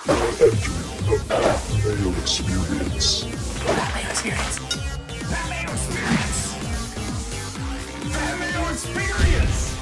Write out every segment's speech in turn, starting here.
The Mayo Experience. That Mayo Experience. That Mayo Experience. That Mayo Experience.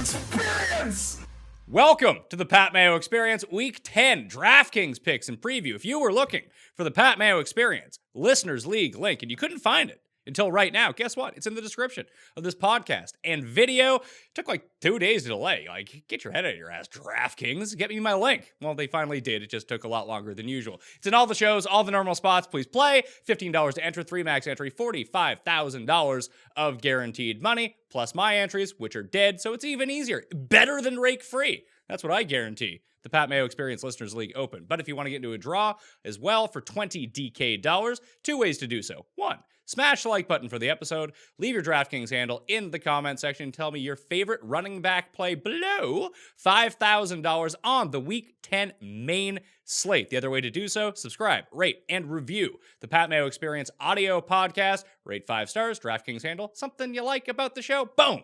Experience. Welcome to the Pat Mayo Experience Week 10 DraftKings picks and preview. If you were looking for the Pat Mayo Experience Listeners League link and you couldn't find it until right now, guess what? It's in the description of this podcast and video. It took like 2 days to delay. Like, get your head out of your ass, DraftKings. Get me my link. Well, they finally did. It just took a lot longer than usual. It's in all the shows, all the normal spots. Please play. $15 to enter, 3 max entry, $45,000 of guaranteed money, plus my entries, which are dead, so it's even easier. Better than rake free. That's what I guarantee. The Pat Mayo Experience Listeners League Open. But if you want to get into a draw as well for 20 DK dollars, 2 ways to do so. 1, smash the like button for the episode. Leave your DraftKings handle in the comment section. Tell me your favorite running back play below $5,000 on the Week 10 main slate. The other way to do so, subscribe, rate, and review the Pat Mayo Experience audio podcast. Rate 5 stars, DraftKings handle, something you like about the show. Boom!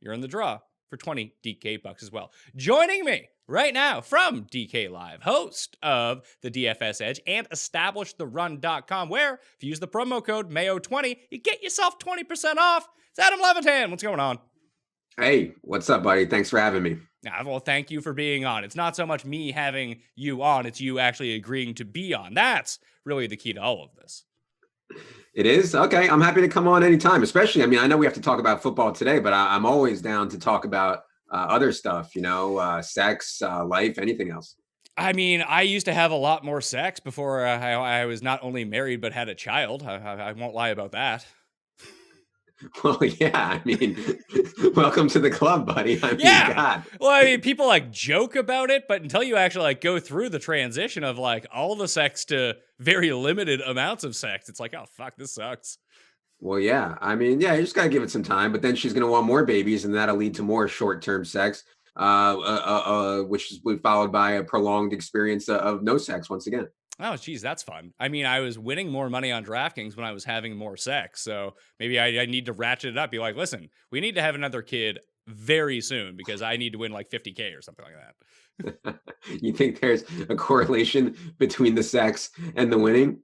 You're in the draw for 20 DK bucks as well. Joining me right now from DK Live, host of the DFS Edge and EstablishTheRun.com, where if you use the promo code Mayo20, you get yourself 20% off. It's Adam Levitan. What's going on? Hey, what's up, buddy? Thanks for having me. Well, thank you for being on. It's not so much me having you on, it's you actually agreeing to be on. That's really the key to all of this. It is? Okay, I'm happy to come on anytime, especially, I know we have to talk about football today, but I'm always down to talk about other stuff, sex, life, anything else. I mean, I used to have a lot more sex before I was not only married, but had a child. I won't lie about that. Well, yeah, welcome to the club, buddy. Yeah. God. Well, people joke about it, but until you actually go through the transition of all the sex to very limited amounts of sex, it's oh, fuck, this sucks. Well, yeah, you just got to give it some time, but then she's going to want more babies and that'll lead to more short-term sex, which will be followed by a prolonged experience of no sex once again. Oh, geez, that's fun. I was winning more money on DraftKings when I was having more sex, so maybe I need to ratchet it up. Be like, listen, we need to have another kid very soon because I need to win $50K or something like that. You think there's a correlation between the sex and the winning?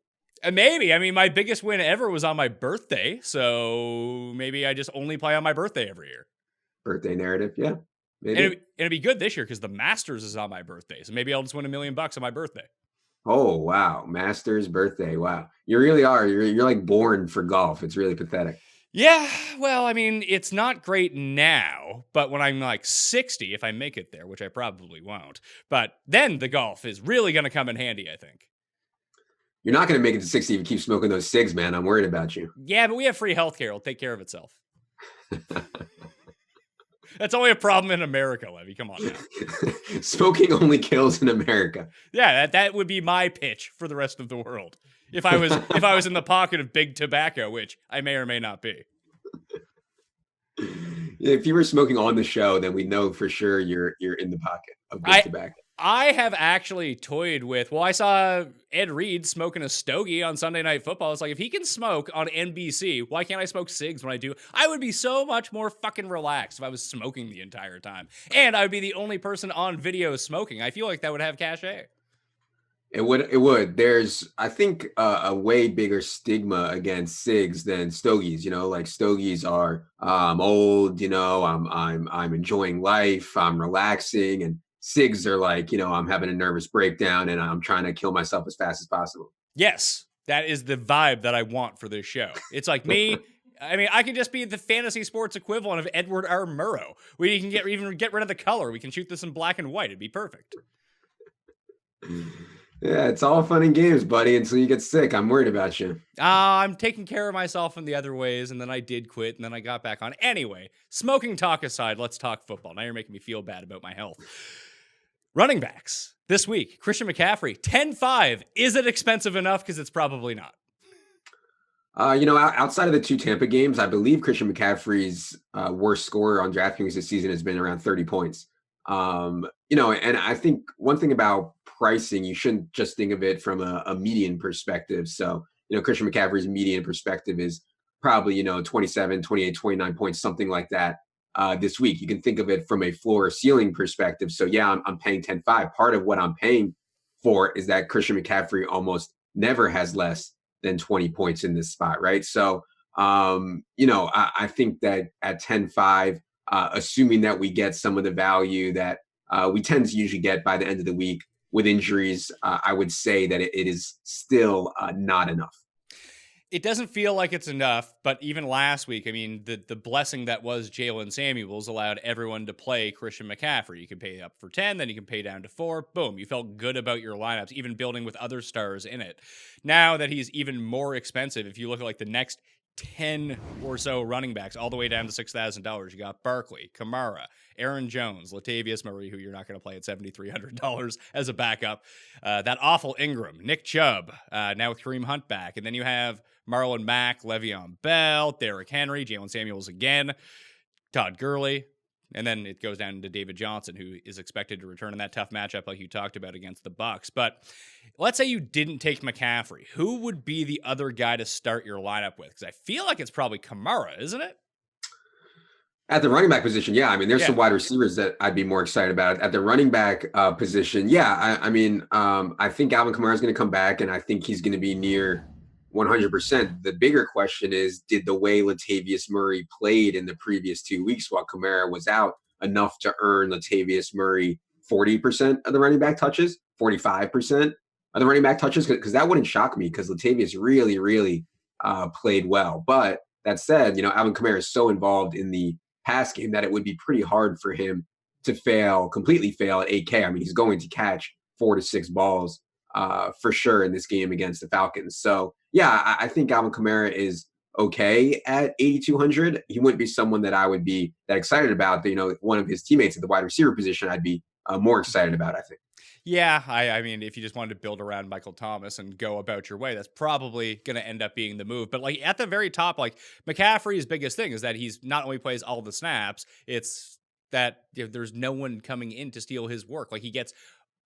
Maybe. My biggest win ever was on my birthday, so maybe I just only play on my birthday every year. Birthday narrative, yeah. Maybe. And it'd be good this year because the Masters is on my birthday, so maybe I'll just win $1 million on my birthday. Oh, wow. Masters birthday. Wow. You really are. You're born for golf. It's really pathetic. Yeah. Well, it's not great now, but when I'm 60, if I make it there, which I probably won't, but then the golf is really going to come in handy, I think. You're not going to make it to 60 if you keep smoking those cigs, man. I'm worried about you. Yeah, but we have free healthcare. It'll take care of itself. That's only a problem in America, Levy. Come on now. Smoking only kills in America. Yeah, that would be my pitch for the rest of the world. If I was in the pocket of big tobacco, which I may or may not be. If you were smoking on the show, then we know for sure you're in the pocket of big tobacco. I have actually toyed with, I saw Ed Reed smoking a stogie on Sunday Night Football. It's if he can smoke on NBC, why can't I smoke cigs when I do? I would be so much more fucking relaxed if I was smoking the entire time. And I would be the only person on video smoking. I feel like that would have cachet. It would. There's, I think, a way bigger stigma against cigs than stogies. Stogies are, old, I'm enjoying life, I'm relaxing, and cigs are I'm having a nervous breakdown and I'm trying to kill myself as fast as possible. Yes, that is the vibe that I want for this show. It's me. I can just be the fantasy sports equivalent of Edward R. Murrow. We can get rid of the color. We can shoot this in black and white. It'd be perfect. Yeah, it's all fun and games, buddy, until you get sick. I'm worried about you. I'm taking care of myself in the other ways, and then I did quit, and then I got back on. Anyway, smoking talk aside, let's talk football. Now you're making me feel bad about my health. Running backs this week, Christian McCaffrey, 10-5. Is it expensive enough? Because it's probably not. Outside of the 2 Tampa games, I believe Christian McCaffrey's worst scorer on DraftKings this season has been around 30 points. And I think one thing about pricing, you shouldn't just think of it from a median perspective. So, Christian McCaffrey's median perspective is probably, 27, 28, 29 points, something like that. this week. You can think of it from a floor ceiling perspective. So yeah, I'm paying 10.5. Part of what I'm paying for is that Christian McCaffrey almost never has less than 20 points in this spot, right? So, I think that at 10.5, assuming that we get some of the value that we tend to usually get by the end of the week with injuries, I would say that it is still not enough. It doesn't feel like it's enough, but even last week, I mean, the blessing that was Jalen Samuels allowed everyone to play Christian McCaffrey. You can pay up for 10, then you can pay down to 4. Boom, you felt good about your lineups, even building with other stars in it. Now that he's even more expensive, if you look at like the next 10 or so running backs all the way down to $6,000, you got Barkley, Kamara, Aaron Jones, Latavius Murray, who you're not going to play at $7,300 as a backup, that awful Ingram, Nick Chubb, now with Kareem Hunt back, and then you have Marlon Mack, Le'Veon Bell, Derrick Henry, Jalen Samuels again, Todd Gurley, and then it goes down to David Johnson, who is expected to return in that tough matchup like you talked about against the Bucks. But let's say you didn't take McCaffrey. Who would be the other guy to start your lineup with? Because I feel like it's probably Kamara, isn't it? At the running back position, yeah. I mean, there's some wide receivers that I'd be more excited about. At the running back position, yeah. I think Alvin Kamara is going to come back, and I think he's going to be near 100%. The bigger question is, did the way Latavius Murray played in the previous 2 weeks while Kamara was out enough to earn Latavius Murray 40% of the running back touches, 45% of the running back touches? Because that wouldn't shock me, because Latavius really, really played well. But that said, Alvin Kamara is so involved in the pass game that it would be pretty hard for him to completely fail at 8K. I mean, he's going to catch 4 to 6 balls for sure in this game against the Falcons. So yeah, I think Alvin Kamara is okay at 8,200. He wouldn't be someone that I would be that excited about. One of his teammates at the wide receiver position, I'd be more excited about, I think. Yeah, I mean, if you just wanted to build around Michael Thomas and go about your way, that's probably going to end up being the move. But like at the very top, like McCaffrey's biggest thing is that he's not only plays all the snaps, it's that there's no one coming in to steal his work. Like he gets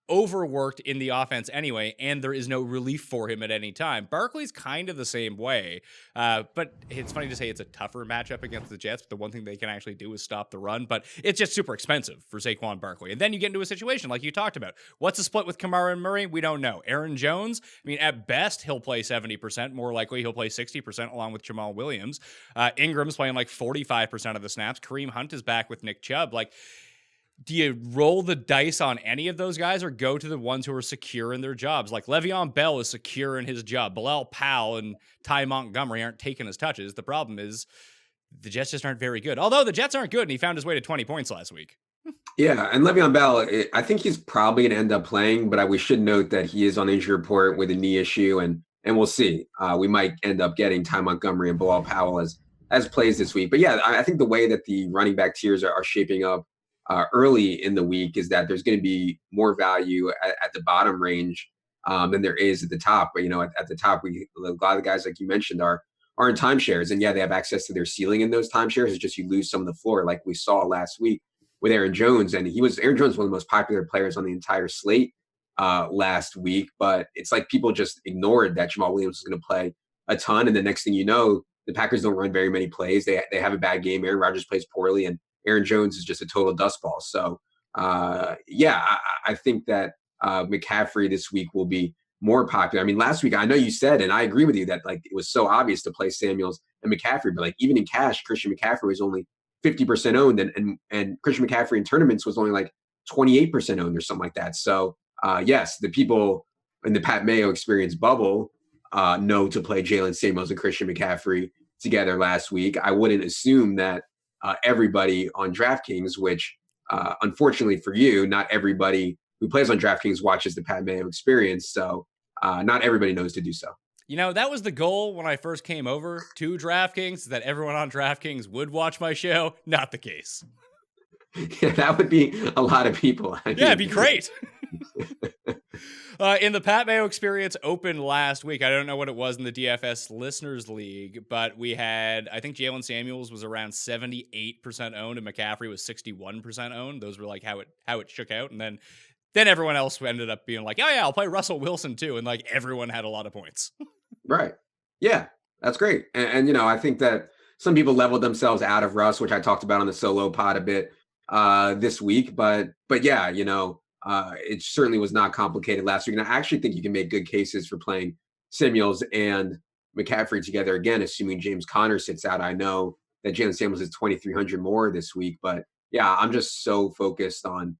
overworked in the offense anyway, and there is no relief for him at any time. Barkley's kind of the same way, but it's funny to say it's a tougher matchup against the Jets. But the one thing they can actually do is stop the run, but it's just super expensive for Saquon Barkley. And then you get into a situation like you talked about. What's the split with Kamara and Murray? We don't know. Aaron Jones, I mean, at best, he'll play 70%. More likely, he'll play 60% along with Jamal Williams. Ingram's playing like 45% of the snaps. Kareem Hunt is back with Nick Chubb. Like, do you roll the dice on any of those guys or go to the ones who are secure in their jobs? Like Le'Veon Bell is secure in his job. Bilal Powell and Ty Montgomery aren't taking his touches. The problem is the Jets just aren't very good. Although the Jets aren't good, and he found his way to 20 points last week. Yeah, and Le'Veon Bell, I think he's probably going to end up playing, but we should note that he is on injury report with a knee issue, and we'll see. We might end up getting Ty Montgomery and Bilal Powell as plays this week. But yeah, I think the way that the running back tiers are shaping up early in the week is that there's going to be more value at the bottom range than there is at the top. But at the top, a lot of the guys like you mentioned are in timeshares, and yeah, they have access to their ceiling in those timeshares. It's just you lose some of the floor, like we saw last week with Aaron Jones, and Aaron Jones was one of the most popular players on the entire slate last week. But it's like people just ignored that Jamal Williams was going to play a ton, and the next thing you know, the Packers don't run very many plays. They have a bad game. Aaron Rodgers plays poorly, and Aaron Jones is just a total dust ball. So, I think that McCaffrey this week will be more popular. I mean, last week, I know you said, and I agree with you, that like it was so obvious to play Samuels and McCaffrey, but like even in cash, Christian McCaffrey was only 50% owned, and Christian McCaffrey in tournaments was only like 28% owned or something like that. So, yes, the people in the Pat Mayo experience bubble know to play Jalen Samuels and Christian McCaffrey together last week. I wouldn't assume that everybody on DraftKings, which unfortunately for you, not everybody who plays on DraftKings watches the Pat Mayo experience. So not everybody knows to do so. That was the goal when I first came over to DraftKings, that everyone on DraftKings would watch my show. Not the case. Yeah, that would be a lot of people. It'd be great. In the Pat Mayo Experience Open last week, I don't know what it was in the DFS Listeners League, but we had, I think Jalen Samuels was around 78% owned and McCaffrey was 61% owned. Those were like how it shook out. And then everyone else ended up being like, oh yeah, I'll play Russell Wilson too. And like everyone had a lot of points. Right. Yeah, that's great. And I think that some people leveled themselves out of Russ, which I talked about on the solo pod a bit this week. But yeah, it certainly was not complicated last week. And I actually think you can make good cases for playing Samuels and McCaffrey together again, assuming James Conner sits out. I know that Jalen Samuels is 2,300 more this week, but yeah, I'm just so focused on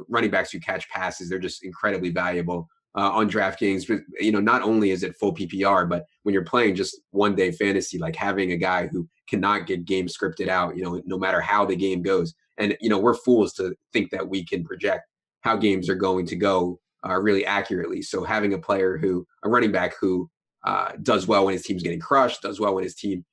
running backs who catch passes. They're just incredibly valuable on DraftKings. But, not only is it full PPR, but when you're playing just one day fantasy, like having a guy who cannot get game scripted out, no matter how the game goes. And, we're fools to think that we can project how games are going to go really accurately. So having a running back who does well when his team's getting crushed, does well when his team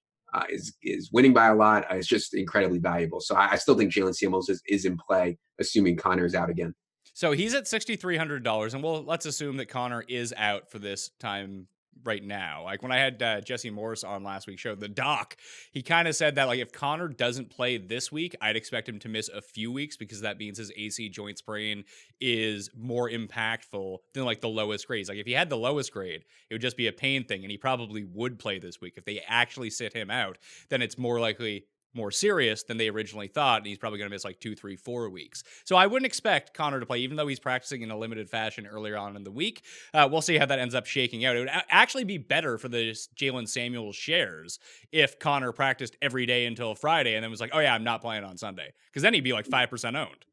is winning by a lot, it's just incredibly valuable. So I still think Jalen Samuels is in play, assuming Connor is out again. So he's at $6,300, and let's assume that Connor is out for this time right now. Like when I had Jesse Morris on last week's show, the doc, he kind of said that like if Connor doesn't play this week, I'd expect him to miss a few weeks because that means his AC joint sprain is more impactful than like the lowest grades. Like if he had the lowest grade, it would just be a pain thing, and he probably would play this week. If they actually sit him out, then it's more likely more serious than they originally thought, and he's probably going to miss like 2, 3, 4 weeks. So I wouldn't expect Connor to play, even though he's practicing in a limited fashion earlier on in the week. We'll see how that ends up shaking out. It would actually be better for the Jalen Samuels shares if Connor practiced every day until Friday and then was like, oh yeah, I'm not playing on Sunday, because then he'd be like 5% owned.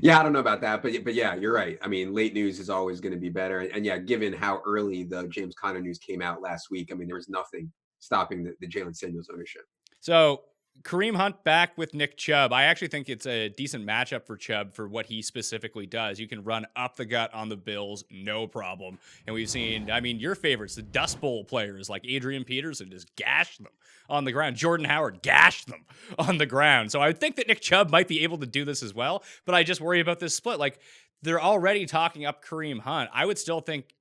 Yeah, I don't know about that, but yeah, you're right. I mean, late news is always going to be better. And yeah, given how early the James Conner news came out last week, I mean, there was nothing stopping the Jalen Samuels ownership. So Kareem Hunt back with Nick Chubb. I actually think it's a decent matchup for Chubb for what he specifically does. You can run up the gut on the Bills, no problem. And we've seen, your favorites, the Dust Bowl players like Adrian Peterson just gash them on the ground. Jordan Howard gashed them on the ground. So I would think that Nick Chubb might be able to do this as well, but I just worry about this split. Like they're already talking up Kareem Hunt. I would still think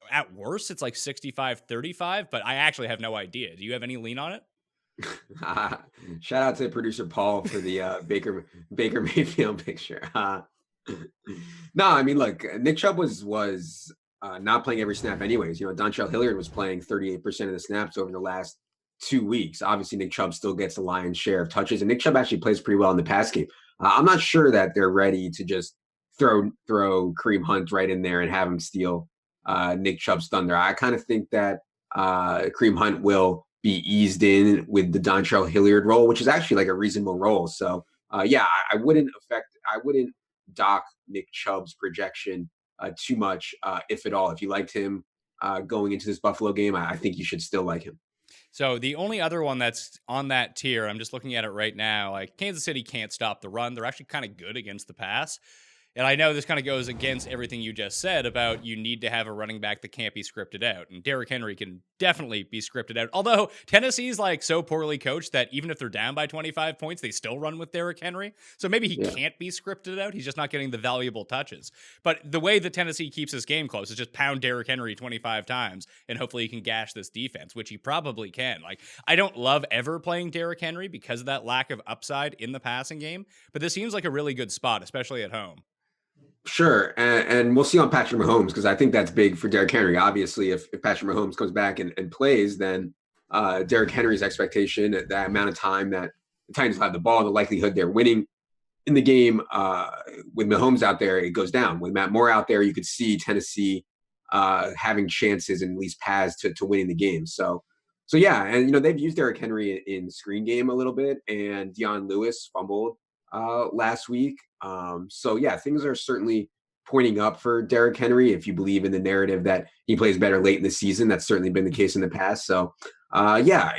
at worst it's like 65-35, but I actually have no idea. Do you have any lean on it? Shout out to producer Paul for the Baker Mayfield picture. No, I mean, look, Nick Chubb was not playing every snap anyways. Dontrell Hilliard was playing 38% of the snaps over the last 2 weeks. Obviously, Nick Chubb still gets the lion's share of touches, and Nick Chubb actually plays pretty well in the pass game. I'm not sure that they're ready to just throw Kareem Hunt right in there and have him steal Nick Chubb's thunder. I kind of think that Kareem Hunt will be eased in with the Dontrell Hilliard role, which is actually like a reasonable role. So yeah, I wouldn't dock Nick Chubb's projection too much, if at all. If you liked him going into this Buffalo game, I think you should still like him. So the only other one that's on that tier, I'm just looking at it right now, like Kansas City can't stop the run. They're actually kind of good against the pass. And I know this kind of goes against everything you just said about you need to have a running back that can't be scripted out. And Derrick Henry can definitely be scripted out. Although Tennessee's like so poorly coached that even if they're down by 25 points, they still run with Derrick Henry. So maybe he can't be scripted out. He's just not getting the valuable touches. But the way that Tennessee keeps this game close is just pound Derrick Henry 25 times and hopefully he can gash this defense, which he probably can. Like, I don't love ever playing Derrick Henry because of that lack of upside in the passing game, but this seems like a really good spot, especially at home. Sure. And we'll see on Patrick Mahomes, because I think that's big for Derrick Henry. Obviously, if Patrick Mahomes comes back and plays, then Derrick Henry's expectation at that amount of time that the Titans will have the ball, the likelihood they're winning in the game with Mahomes out there, it goes down. With Matt Moore out there, you could see Tennessee having chances and at least paths to winning the game. So yeah, and they've used Derrick Henry in screen game a little bit, and Deion Lewis fumbled last week. So yeah, things are certainly pointing up for Derrick Henry. If you believe in the narrative that he plays better late in the season, that's certainly been the case in the past. So yeah,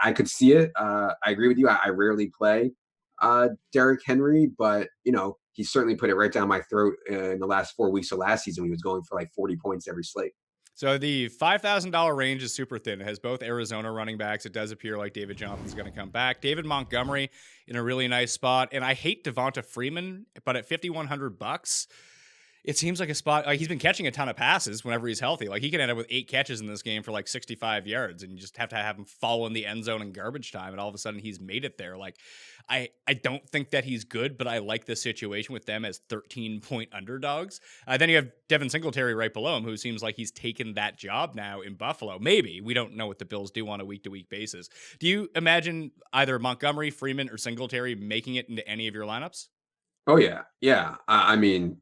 I could see it. I agree with you. I rarely play Derrick Henry, but he certainly put it right down my throat in the last 4 weeks of last season. He was going for like 40 points every slate. So the $5,000 range is super thin. It has both Arizona running backs. It does appear like David Johnson's going to come back. David Montgomery in a really nice spot. And I hate Devonta Freeman, but at $5,100, It seems like a spot. Like he's been catching a ton of passes whenever he's healthy. Like he could end up with 8 catches in this game for like 65 yards, and you just have to have him fall in the end zone in garbage time, and all of a sudden he's made it there. Like I don't think that he's good, but I like this situation with them as 13-point underdogs. Then you have Devin Singletary right below him, who seems like he's taken that job now in Buffalo. Maybe. We don't know what the Bills do on a week-to-week basis. Do you imagine either Montgomery, Freeman, or Singletary making it into any of your lineups? Oh yeah, yeah. I mean,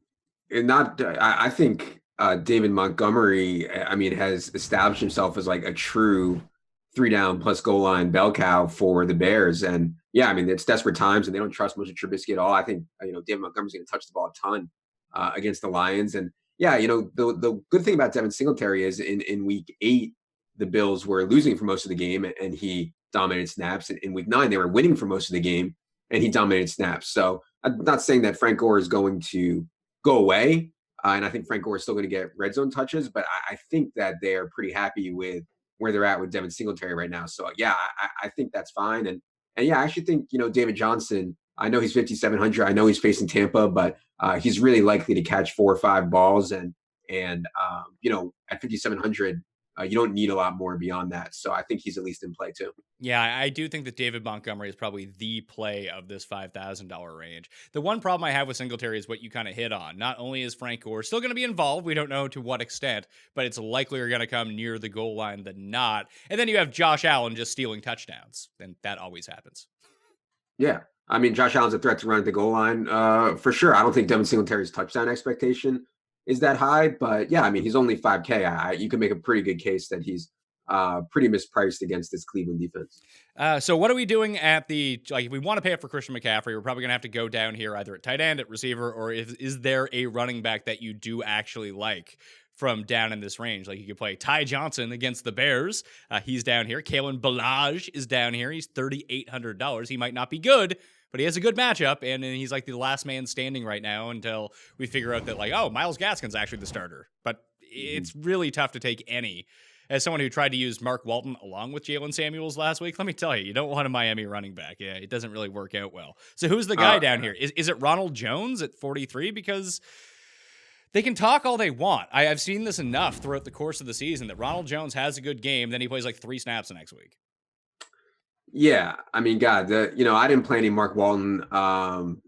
I think David Montgomery, I mean, has established himself as like a true 3-down plus goal line bell cow for the Bears. And yeah, I mean, it's desperate times and they don't trust much of Trubisky at all. I think, David Montgomery's going to touch the ball a ton against the Lions. And yeah, the good thing about Devin Singletary is in week 8, the Bills were losing for most of the game and he dominated snaps. And in week 9, they were winning for most of the game and he dominated snaps. So I'm not saying that Frank Gore is going to go away. And I think Frank Gore is still going to get red zone touches, but I think that they're pretty happy with where they're at with Devin Singletary right now. So yeah, I think that's fine. And yeah, I actually think, David Johnson, I know he's 5,700. I know he's facing Tampa, but he's really likely to catch 4 or 5 balls. And at 5,700, you don't need a lot more beyond that. So I think he's at least in play too. Yeah, I do think that David Montgomery is probably the play of this $5,000 range. The one problem I have with Singletary is what you kind of hit on. Not only is Frank Gore still going to be involved, we don't know to what extent, but it's likelier going to come near the goal line than not. And then you have Josh Allen just stealing touchdowns, and that always happens. Yeah. I mean, Josh Allen's a threat to run at the goal line for sure. I don't think Devin Singletary's touchdown expectation is that high, but yeah, I mean, he's only 5K. You can make a pretty good case that he's pretty mispriced against this Cleveland defense. So what are we doing at if we want to pay up for Christian McCaffrey, we're probably going to have to go down here either at tight end, at receiver, or is there a running back that you do actually like from down in this range? Like you could play Ty Johnson against the Bears. He's down here. Kalen Ballage is down here. He's $3,800. He might not be good, but he has a good matchup, and he's like the last man standing right now until we figure out that Myles Gaskin's actually the starter. But it's really tough to take any. As someone who tried to use Mark Walton along with Jalen Samuels last week, let me tell you don't want a Miami running back. Yeah, it doesn't really work out well. So who's the guy down here? Is it Ronald Jones at 43? Because they can talk all they want. I've seen this enough throughout the course of the season that Ronald Jones has a good game, then he plays 3 snaps the next week. Yeah, I mean, God, I didn't play any Mark Walton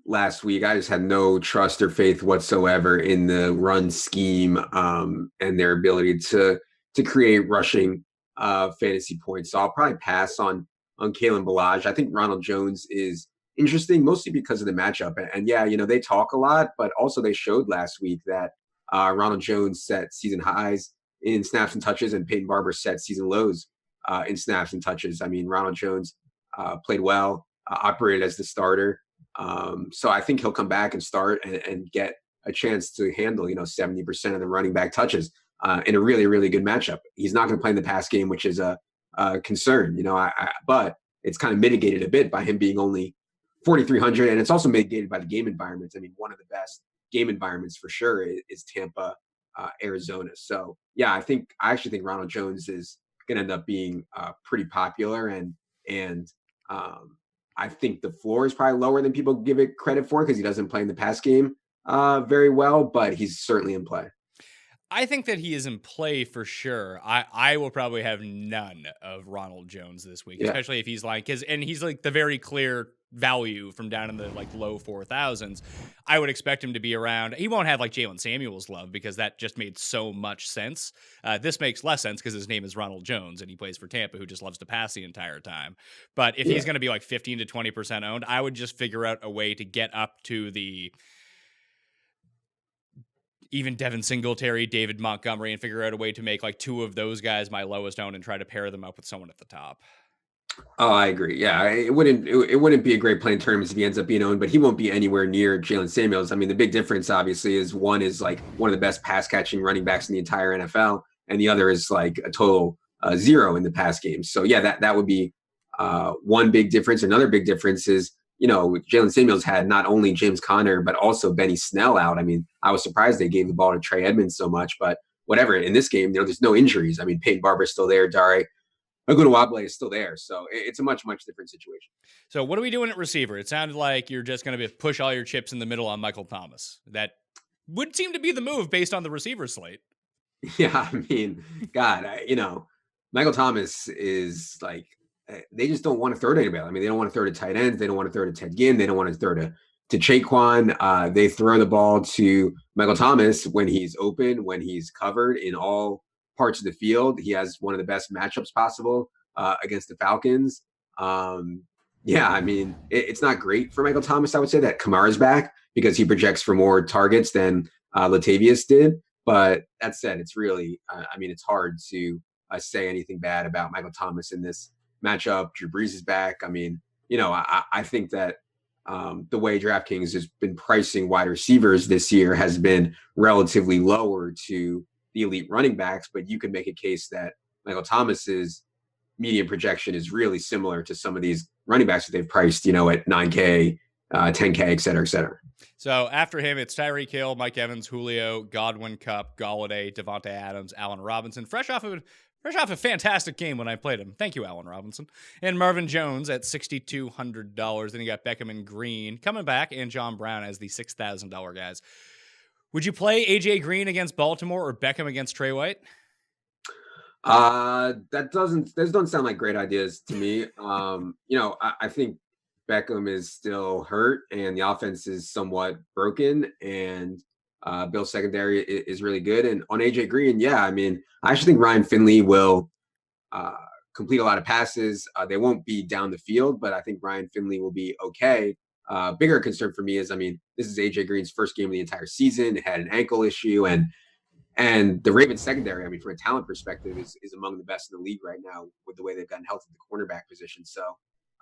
last week. I just had no trust or faith whatsoever in the run scheme and their ability to create rushing fantasy points. So I'll probably pass on Kalen Ballage. I think Ronald Jones is interesting, mostly because of the matchup. And yeah, they talk a lot, but also they showed last week that Ronald Jones set season highs in snaps and touches, and Peyton Barber set season lows in snaps and touches. I mean, Ronald Jones played well, operated as the starter. So I think he'll come back and start and get a chance to handle, 70% of the running back touches in a really, really good matchup. He's not going to play in the pass game, which is a concern, but it's kind of mitigated a bit by him being only 4,300. And it's also mitigated by the game environments. I mean, one of the best game environments for sure is Tampa, Arizona. So yeah, I actually think Ronald Jones is going to end up being pretty popular, and I think the floor is probably lower than people give it credit for because he doesn't play in the pass game very well, but he's certainly in play. I think that he is in play for sure. I will probably have none of Ronald Jones this week, especially if he's he's the very clear value from down in the low 4,000s. I would expect him to be around. He won't have Jalen Samuels love because that just made so much sense. This makes less sense because his name is Ronald Jones and he plays for Tampa, who just loves to pass the entire time. But if he's going to be 15 to 20% owned, I would just figure out a way to get up to the even Devin Singletary, David Montgomery, and figure out a way to make 2 of those guys my lowest owned and try to pair them up with someone at the top. Oh, I agree. Yeah, it wouldn't be a great play in tournaments if he ends up being owned, but he won't be anywhere near Jalen Samuels. I mean, the big difference obviously is one is one of the best pass catching running backs in the entire NFL, and the other is a total 0 in the pass game. So yeah, that would be one big difference. Another big difference is Jalen Samuels had not only James Conner, but also Benny Snell out. I mean, I was surprised they gave the ball to Trey Edmonds so much, but whatever. In this game, there's no injuries. I mean, Peyton Barber's still there. Dare Ogunwable is still there. So it's a much, much different situation. So what are we doing at receiver? It sounded like you're just going to push all your chips in the middle on Michael Thomas. That would seem to be the move based on the receiver slate. Yeah, I mean, God, Michael Thomas is like, they just don't want to throw to anybody. I mean, they don't want to throw to tight ends. They don't want to throw to Ted Ginn. They don't want to throw to Chaquan. They throw the ball to Michael Thomas when he's open, when he's covered in all parts of the field. He has one of the best matchups possible against the Falcons. Yeah, I mean, it's not great for Michael Thomas, I would say, that Kamara's back because he projects for more targets than Latavius did. But that said, it's really, it's hard to say anything bad about Michael Thomas in this matchup. Drew Brees is back. I mean, I think that the way DraftKings has been pricing wide receivers this year has been relatively lower to the elite running backs, but you could make a case that Michael Thomas's median projection is really similar to some of these running backs that they've priced, at 9K, 10K, et cetera, et cetera. So after him, it's Tyreek Hill, Mike Evans, Julio, Godwin, Kupp, Golladay, Devontae Adams, Allen Robinson, fresh off a fantastic game when I played him. Thank you, Allen Robinson. And Marvin Jones at $6,200. Then you got Beckham and Green coming back, and John Brown as the $6,000 guys. Would you play AJ Green against Baltimore or Beckham against Trey White? Those don't sound like great ideas to me. I think Beckham is still hurt and the offense is somewhat broken, and Bill's secondary is really good. And on AJ Green, yeah, I mean, I actually think Ryan Finley will complete a lot of passes. They won't be down the field, but I think Ryan Finley will be okay. Bigger concern for me is, this is AJ Green's first game of the entire season. It had an ankle issue, and the Ravens secondary, from a talent perspective, is among the best in the league right now with the way they've gotten healthy at the cornerback position. So,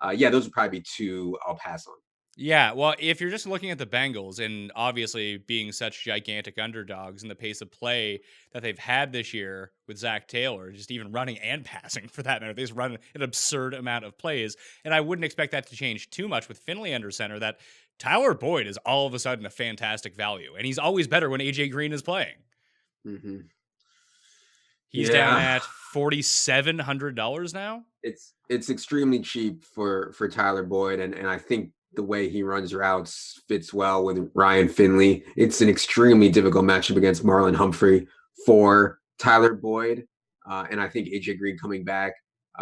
those would probably be two I'll pass on. Yeah, well, if you're just looking at the Bengals and obviously being such gigantic underdogs and the pace of play that they've had this year with Zach Taylor, just even running and passing for that matter, they just run an absurd amount of plays. And I wouldn't expect that to change too much with Finley under center, that Tyler Boyd is all of a sudden a fantastic value. And he's always better when AJ Green is playing. Mm-hmm. He's down at $4,700 now. It's extremely cheap for Tyler Boyd, and I think the way he runs routes fits well with Ryan Finley. It's an extremely difficult matchup against Marlon Humphrey for Tyler Boyd, and I think AJ Green coming back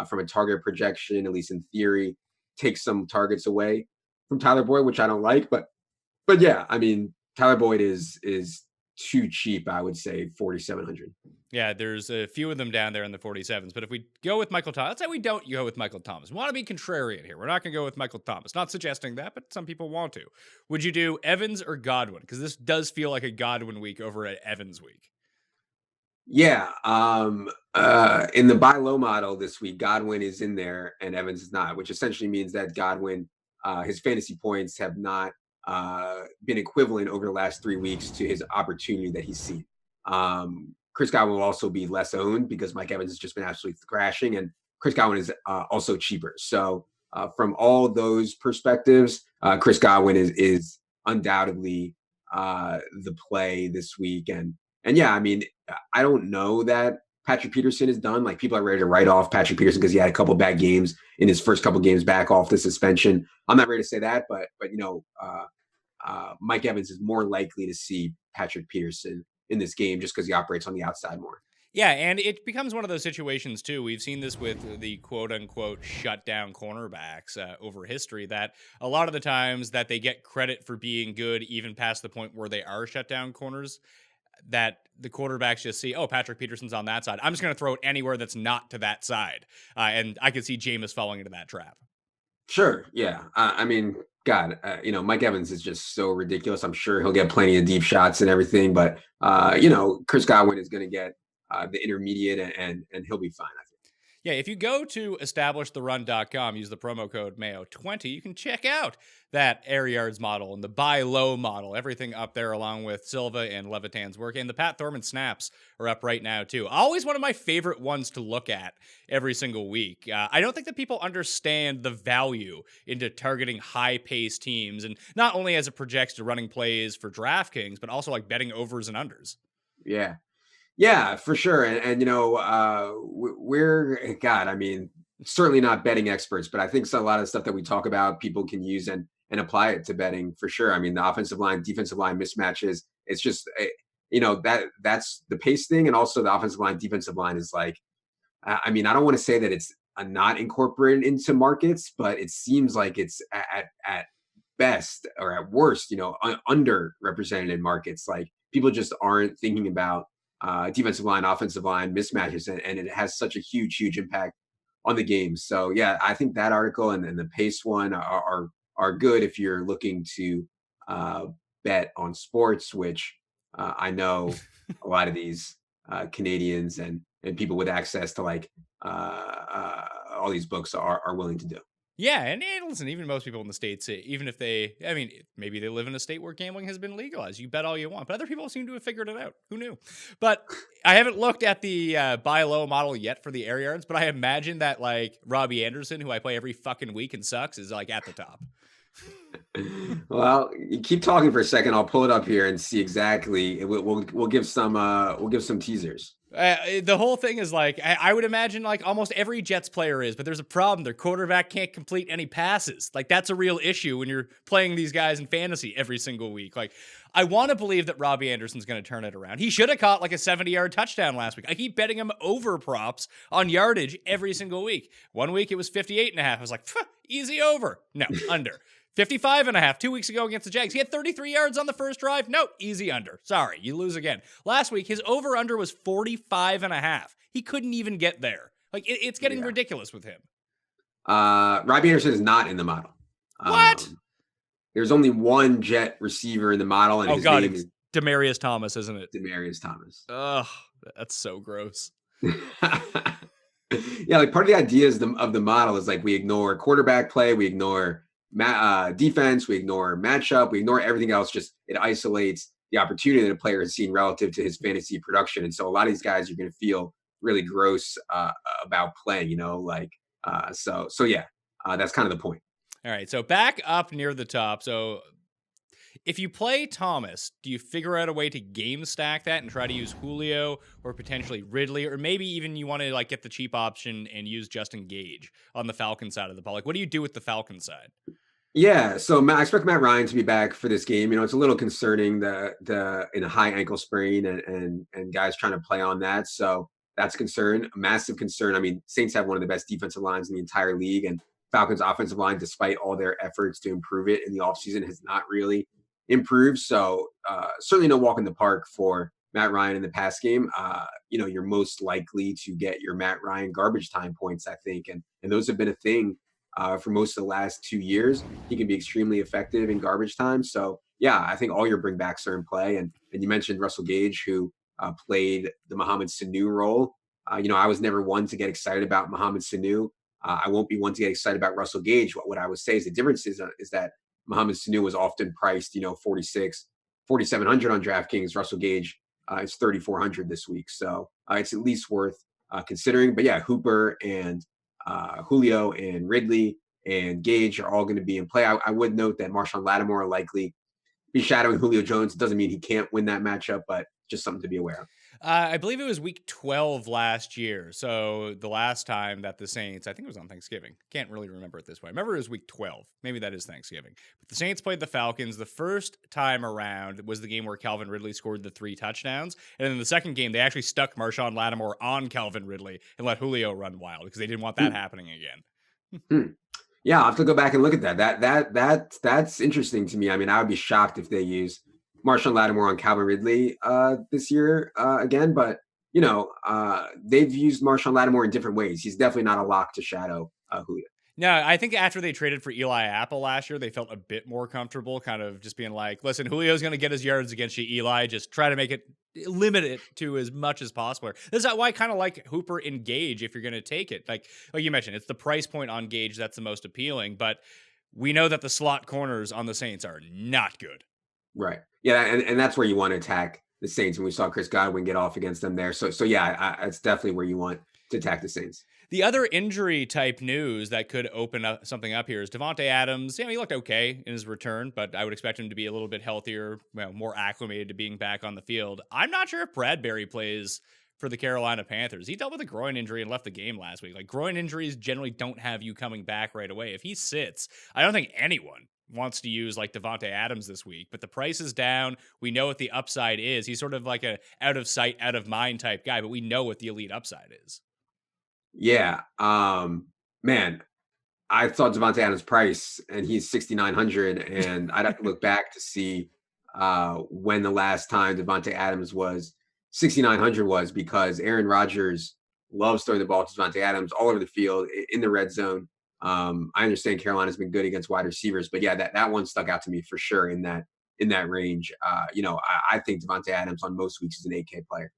from a target projection, at least in theory, takes some targets away from Tyler Boyd, which I don't like. But yeah, Tyler Boyd is too cheap, I would say, 4,700. Yeah, there's a few of them down there in the 47s. But if we go with Michael Thomas, let's say we don't go with Michael Thomas. We want to be contrarian here. We're not going to go with Michael Thomas. Not suggesting that, but some people want to. Would you do Evans or Godwin? Because this does feel like a Godwin week over an Evans week. Yeah. In the buy low model this week, Godwin is in there and Evans is not, which essentially means that Godwin, his fantasy points have not been equivalent over the last 3 weeks to his opportunity that he's seen. Chris Godwin will also be less owned because Mike Evans has just been absolutely crashing, and Chris Godwin is also cheaper. So from all those perspectives, Chris Godwin is undoubtedly the play this week. And yeah, I don't know that Patrick Peterson is done. Like, people are ready to write off Patrick Peterson because he had a couple bad games in his first couple games back off the suspension. I'm not ready to say that, but Mike Evans is more likely to see Patrick Peterson in this game just because he operates on the outside more. Yeah, and it becomes one of those situations, too. We've seen this with the quote-unquote shutdown cornerbacks over history, that a lot of the times that they get credit for being good even past the point where they are shutdown corners, that the quarterbacks just see, oh, Patrick Peterson's on that side. I'm just going to throw it anywhere that's not to that side. And I could see Jameis falling into that trap. Sure, yeah. God, Mike Evans is just so ridiculous. I'm sure he'll get plenty of deep shots and everything, but Chris Godwin is going to get the intermediate, and he'll be fine, I think. Yeah, if you go to establishtheRun.com, use the promo code Mayo20, you can check out that air yards model and the buy low model, everything up there along with Silva and Levitan's work. And the Pat Thorman snaps are up right now, too. Always one of my favorite ones to look at every single week. I don't think that people understand the value into targeting high-paced teams, and not only as it projects to running plays for DraftKings, but also like betting overs and unders. Yeah. Yeah, for sure. And we're, certainly not betting experts, but I think a lot of stuff that we talk about, people can use and apply it to betting for sure. The offensive line, defensive line mismatches, It's just, that's the pace thing. And also the offensive line, defensive line is like, I mean, I don't want to say that it's not incorporated into markets, but it seems like it's at best or at worst, underrepresented in markets. Like people just aren't thinking about defensive line, offensive line mismatches, and it has such a huge impact on the game. So yeah, I think that article and the pace one are good if you're looking to bet on sports, which I know a lot of these Canadians and people with access to like all these books are willing to do. Yeah, and listen, even most people in the States, even if maybe they live in a state where gambling has been legalized, you bet all you want, but other people seem to have figured it out. Who knew? But I haven't looked at the buy low model yet for the air yards, but I imagine that like Robbie Anderson, who I play every fucking week and sucks, is like at the top. Well, you keep talking for a second. I'll pull it up here and see exactly. We'll give some teasers. The whole thing is like, I would imagine like almost every Jets player is, but there's a problem. Their quarterback can't complete any passes. Like that's a real issue when you're playing these guys in fantasy every single week. Like I want to believe that Robbie Anderson's going to turn it around. He should have caught like a 70-yard touchdown last week. I keep betting him over props on yardage every single week. 1 week it was 58.5. I was like, easy over. No, under. 55.5 2 weeks ago against the Jags. He had 33 yards on the first drive. No, easy under. Sorry, you lose again. Last week, his over-under was 45.5. He couldn't even get there. Like, it's getting ridiculous with him. Robbie Anderson is not in the model. What? There's only one Jet receiver in the model, and his name is Demaryius Thomas, isn't it? Demaryius Thomas. Ugh, that's so gross. Yeah, like part of the idea of the model is like we ignore quarterback play, we ignore defense, we ignore matchup, we ignore everything else. Just it isolates the opportunity that a player has seen relative to his fantasy production. And so a lot of these guys you're going to feel really gross about playing, so yeah, that's kind of the point. All right, so back up near the top. So if you play Thomas, do you figure out a way to game stack that and try to use Julio or potentially Ridley, or maybe even you want to like get the cheap option and use Justin Gage on the Falcon side of the ball? Like, what do you do with the Falcon side? Yeah, so I expect Matt Ryan to be back for this game. It's a little concerning the in a high ankle sprain and guys trying to play on that. So that's a massive concern. I mean, Saints have one of the best defensive lines in the entire league, and Falcons offensive line, despite all their efforts to improve it in the offseason, has not really improved. So certainly no walk in the park for Matt Ryan in the pass game. You're most likely to get your Matt Ryan garbage time points, I think, and those have been a thing for most of the last 2 years. He can be extremely effective in garbage time. So yeah, I think all your bringbacks are in play. And you mentioned Russell Gage, who played the Mohamed Sanu role. I was never one to get excited about Mohamed Sanu. I won't be one to get excited about Russell Gage. What I would say is the difference is that Mohamed Sanu was often priced, 4,700 on DraftKings. Russell Gage is 3,400 this week. So it's at least worth considering. But yeah, Hooper and Julio and Ridley and Gage are all going to be in play. I would note that Marshawn Lattimore will likely be shadowing Julio Jones. It doesn't mean he can't win that matchup, but just something to be aware of. I believe it was week 12 last year. So the last time that the Saints, I think it was on Thanksgiving. Can't really remember it this way. I remember it was week 12. Maybe that is Thanksgiving. But the Saints played the Falcons. The first time around was the game where Calvin Ridley scored the 3 touchdowns. And then the second game, they actually stuck Marshawn Lattimore on Calvin Ridley and let Julio run wild because they didn't want that happening again. Yeah, I'll have to go back and look at that. That's interesting to me. I mean, I would be shocked if they use Marshawn Lattimore on Calvin Ridley this year again, but they've used Marshawn Lattimore in different ways. He's definitely not a lock to shadow Julio. No, I think after they traded for Eli Apple last year, they felt a bit more comfortable, kind of just being like, listen, Julio's going to get his yards against you, Eli. Just try to limit it to as much as possible. This is why I kind of like Hooper and Gage if you're going to take it. Like you mentioned, it's the price point on Gage that's the most appealing, but we know that the slot corners on the Saints are not good. Right. Yeah, and that's where you want to attack the Saints, and we saw Chris Godwin get off against them there. So yeah, it's definitely where you want to attack the Saints. The other injury type news that could open up something up here is Devontae Adams. Yeah, he looked okay in his return, but I would expect him to be a little bit healthier, more acclimated to being back on the field. I'm not sure if Bradbury plays for the Carolina Panthers. He dealt with a groin injury and left the game last week. Like, groin injuries generally don't have you coming back right away. If he sits, I don't think anyone wants to use like Devontae Adams this week, but the price is down. We know what the upside is. He's sort of like a out of sight, out of mind type guy, but we know what the elite upside is. Yeah. Man, I thought Devontae Adams' price, and he's 6,900, and I'd have to look back to see when the last time Devontae Adams was 6,900 was, because Aaron Rodgers loves throwing the ball to Devontae Adams all over the field in the red zone. I understand Carolina's been good against wide receivers, but yeah, that one stuck out to me for sure in that range. I think Devontae Adams on most weeks is an 8K player.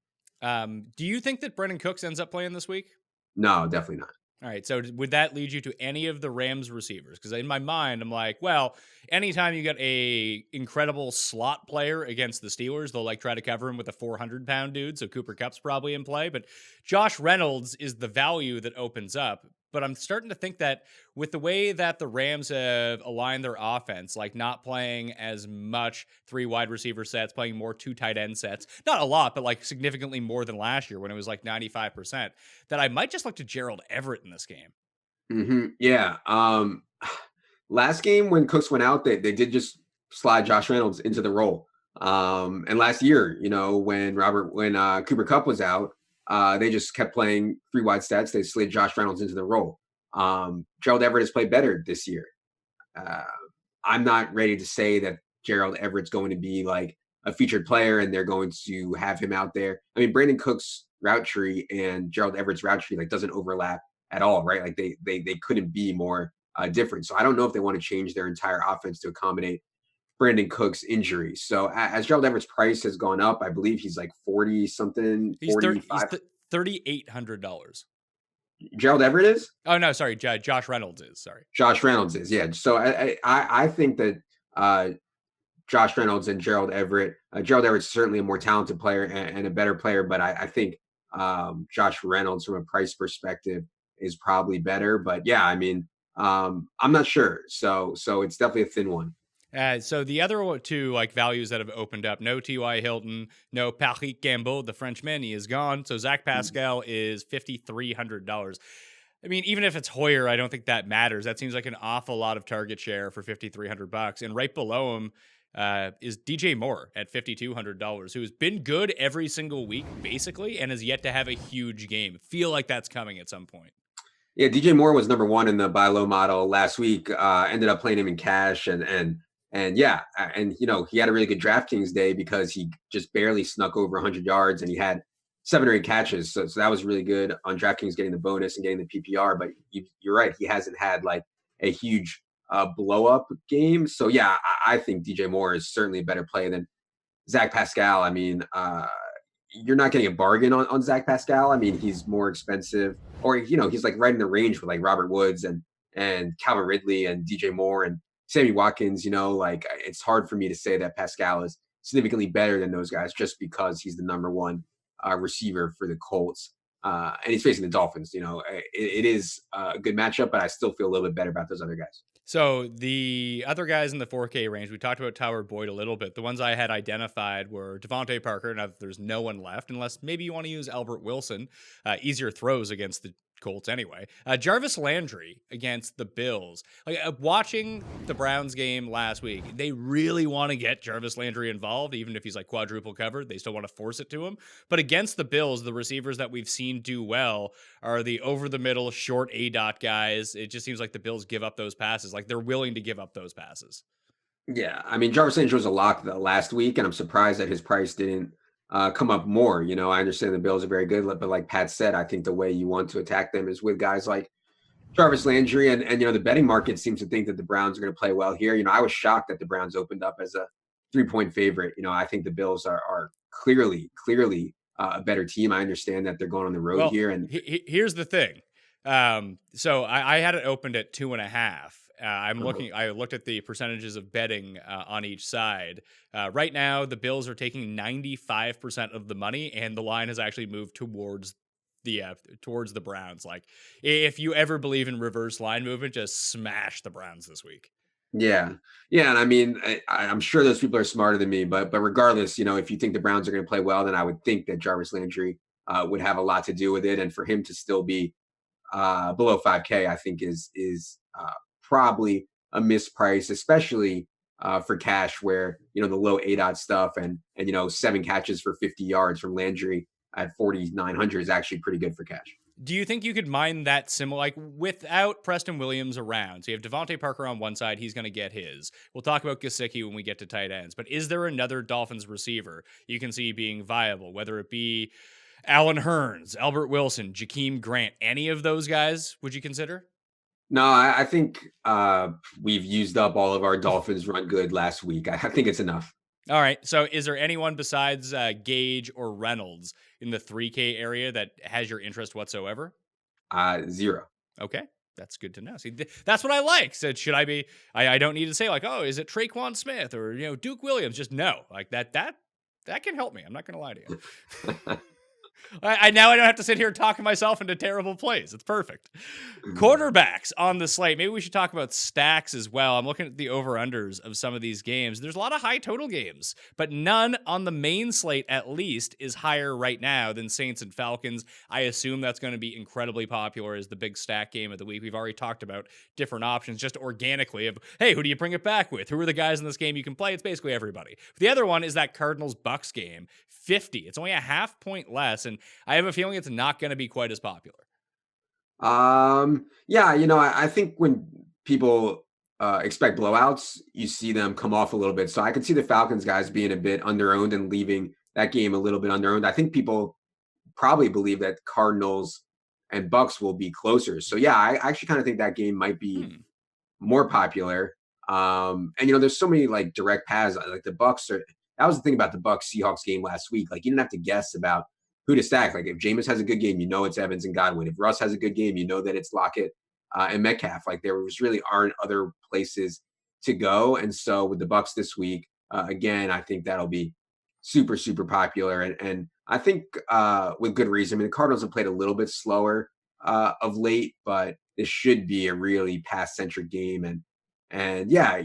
Do you think that Brandon Cooks ends up playing this week? No, definitely not. All right, so would that lead you to any of the Rams receivers? Because in my mind, I'm like, well, anytime you get a incredible slot player against the Steelers, they'll like try to cover him with a 400-pound dude, so Cooper Kupp's probably in play. But Josh Reynolds is the value that opens up. But I'm starting to think that with the way that the Rams have aligned their offense, like not playing as much 3 wide receiver sets, playing more 2 tight end sets, not a lot, but like significantly more than last year when it was like 95%, that I might just look to Gerald Everett in this game. Mm-hmm. Yeah. Last game when Cooks went out, they did just slide Josh Reynolds into the role. And last year, when Cooper Kupp was out, they just kept playing 3 wide sets. They slid Josh Reynolds into the role. Gerald Everett has played better this year. I'm not ready to say that Gerald Everett's going to be like a featured player and they're going to have him out there. I mean, Brandon Cooks' route tree and Gerald Everett's route tree like doesn't overlap at all, right? Like they couldn't be more different. So I don't know if they want to change their entire offense to accommodate Brandon Cooks' injury. So as Gerald Everett's price has gone up, I believe he's like 40 something, 45. He's $3,800. Gerald Everett is? Oh no, sorry, Josh Reynolds is. Sorry, Josh Reynolds is. Yeah. So I think that Josh Reynolds and Gerald Everett. Gerald Everett's certainly a more talented player and a better player, but I think Josh Reynolds from a price perspective is probably better. But yeah, I mean, I'm not sure. So it's definitely a thin one. So the other 2 like values that have opened up, no T.Y. Hilton, no Patrick Gambeau, the Frenchman, he is gone. So Zach Pascal is $5,300. I mean, even if it's Hoyer, I don't think that matters. That seems like an awful lot of target share for $5,300. And right below him is DJ Moore at $5,200, who has been good every single week, basically, and has yet to have a huge game. Feel like that's coming at some point. Yeah, DJ Moore was number 1 in the buy low model last week. Ended up playing him in cash and yeah, and he had a really good DraftKings day because he just barely snuck over 100 yards and he had 7 or 8 catches. So that was really good on DraftKings getting the bonus and getting the PPR. But you're right, he hasn't had like a huge blow up game. So yeah, I think DJ Moore is certainly a better play than Zach Pascal. I mean, you're not getting a bargain on Zach Pascal. I mean, he's more expensive, or he's like right in the range with like Robert Woods and Calvin Ridley and DJ Moore and Sammy Watkins. Like it's hard for me to say that Pascal is significantly better than those guys just because he's the number 1 receiver for the Colts. And he's facing the Dolphins. It is a good matchup, but I still feel a little bit better about those other guys. So the other guys in the 4K range, we talked about Tyler Boyd a little bit. The ones I had identified were Devontae Parker. Now there's no one left, unless maybe you want to use Albert Wilson. Easier throws against the Colts anyway. Jarvis Landry against the Bills. Like watching the Browns game last week, they really want to get Jarvis Landry involved, even if he's like quadruple covered. They still want to force it to him. But against the Bills, the receivers that we've seen do well are the over the middle, short A-dot guys. It just seems like the Bills give up those passes. Like they're willing to give up those passes. Yeah, I mean, Jarvis Landry was a lock last week, and I'm surprised that his price didn't come up more. I understand the Bills are very good, but like Pat said, I think the way you want to attack them is with guys like Jarvis Landry, and the betting market seems to think that the Browns are going to play well here. I was shocked that the Browns opened up as a 3-point favorite. I think the Bills are clearly a better team. I understand that they're going on the road here. And here's the thing. So I had it opened at 2.5. I looked at the percentages of betting on each side. Right now, the Bills are taking 95% of the money, and the line has actually moved towards the Browns. Like, if you ever believe in reverse line movement, just smash the Browns this week. Yeah. And I mean, I'm sure those people are smarter than me, but regardless, if you think the Browns are going to play well, then I would think that Jarvis Landry would have a lot to do with it, and for him to still be below 5K, I think is probably a misprice, especially for cash, where the low ADOT stuff and 7 catches for 50 yards from Landry at 4,900 is actually pretty good for cash. Do you think you could mine that similar, like without Preston Williams around? So you have Devontae Parker on one side, he's going to get his. We'll talk about Gesicki when we get to tight ends. But is there another Dolphins receiver you can see being viable, whether it be Alan Hearns, Albert Wilson, Jakeem Grant, any of those guys would you consider? No, I think we've used up all of our Dolphins run good last week. I think it's enough. All right. So is there anyone besides Gage or Reynolds in the 3K area that has your interest whatsoever? 0. Okay. That's good to know. See, that's what I like. So should I be, I don't need to say like, oh, is it Traquan Smith or, Duke Williams? Just no, like that can help me. I'm not going to lie to you. I now I don't have to sit here talking myself into terrible plays. It's perfect. Quarterbacks on the slate. Maybe we should talk about stacks as well. I'm looking at the over-unders of some of these games. There's a lot of high total games, but none on the main slate, at least, is higher right now than Saints and Falcons. I assume that's going to be incredibly popular as the big stack game of the week. We've already talked about different options just organically of, hey, who do you bring it back with? Who are the guys in this game you can play? It's basically everybody. The other one is that Cardinals-Bucks game, 50. It's only a half point less, and I have a feeling it's not going to be quite as popular. Yeah, I think when people expect blowouts, you see them come off a little bit. So I can see the Falcons guys being a bit underowned and leaving that game a little bit underowned. I think people probably believe that Cardinals and Bucks will be closer. So yeah, I actually kind of think that game might be more popular. And there's so many like direct paths. Like the Bucks are. That was the thing about the Bucks Seahawks game last week. Like you didn't have to guess about who to stack. Like if Jameis has a good game, it's Evans and Godwin. If Russ has a good game, that it's Lockett and Metcalf. Like there was really aren't other places to go. And so with the Bucks this week, again, I think that'll be super, super popular. And I think with good reason. I mean, the Cardinals have played a little bit slower of late, but this should be a really pass-centric game. And yeah,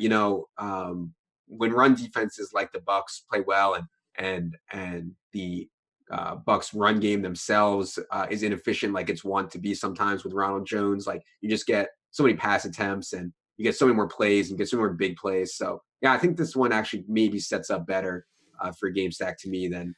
when run defenses like the Bucks play well and the Bucks run game themselves is inefficient like it's wont to be sometimes with Ronald Jones, like you just get so many pass attempts and you get so many more plays and get so many more big plays. So yeah, I think this one actually maybe sets up better for game stack to me than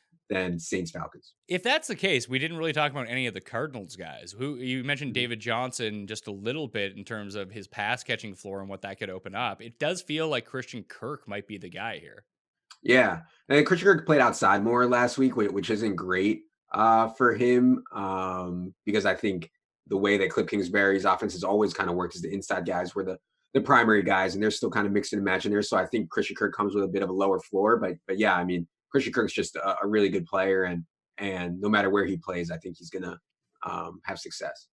Saints Falcons. If that's the case, we didn't really talk about any of the Cardinals guys. Who you mentioned David Johnson just a little bit in terms of his pass catching floor and what that could open up. It does feel like Christian Kirk might be the guy here. Yeah, and Christian Kirk played outside more last week, which isn't great for him because I think the way that Cliff Kingsbury's offense has always kind of worked is the inside guys were the primary guys, and they're still kind of mixed and matching there. So I think Christian Kirk comes with a bit of a lower floor, but yeah, I mean Christian Kirk's just a really good player, and no matter where he plays, I think he's gonna have success.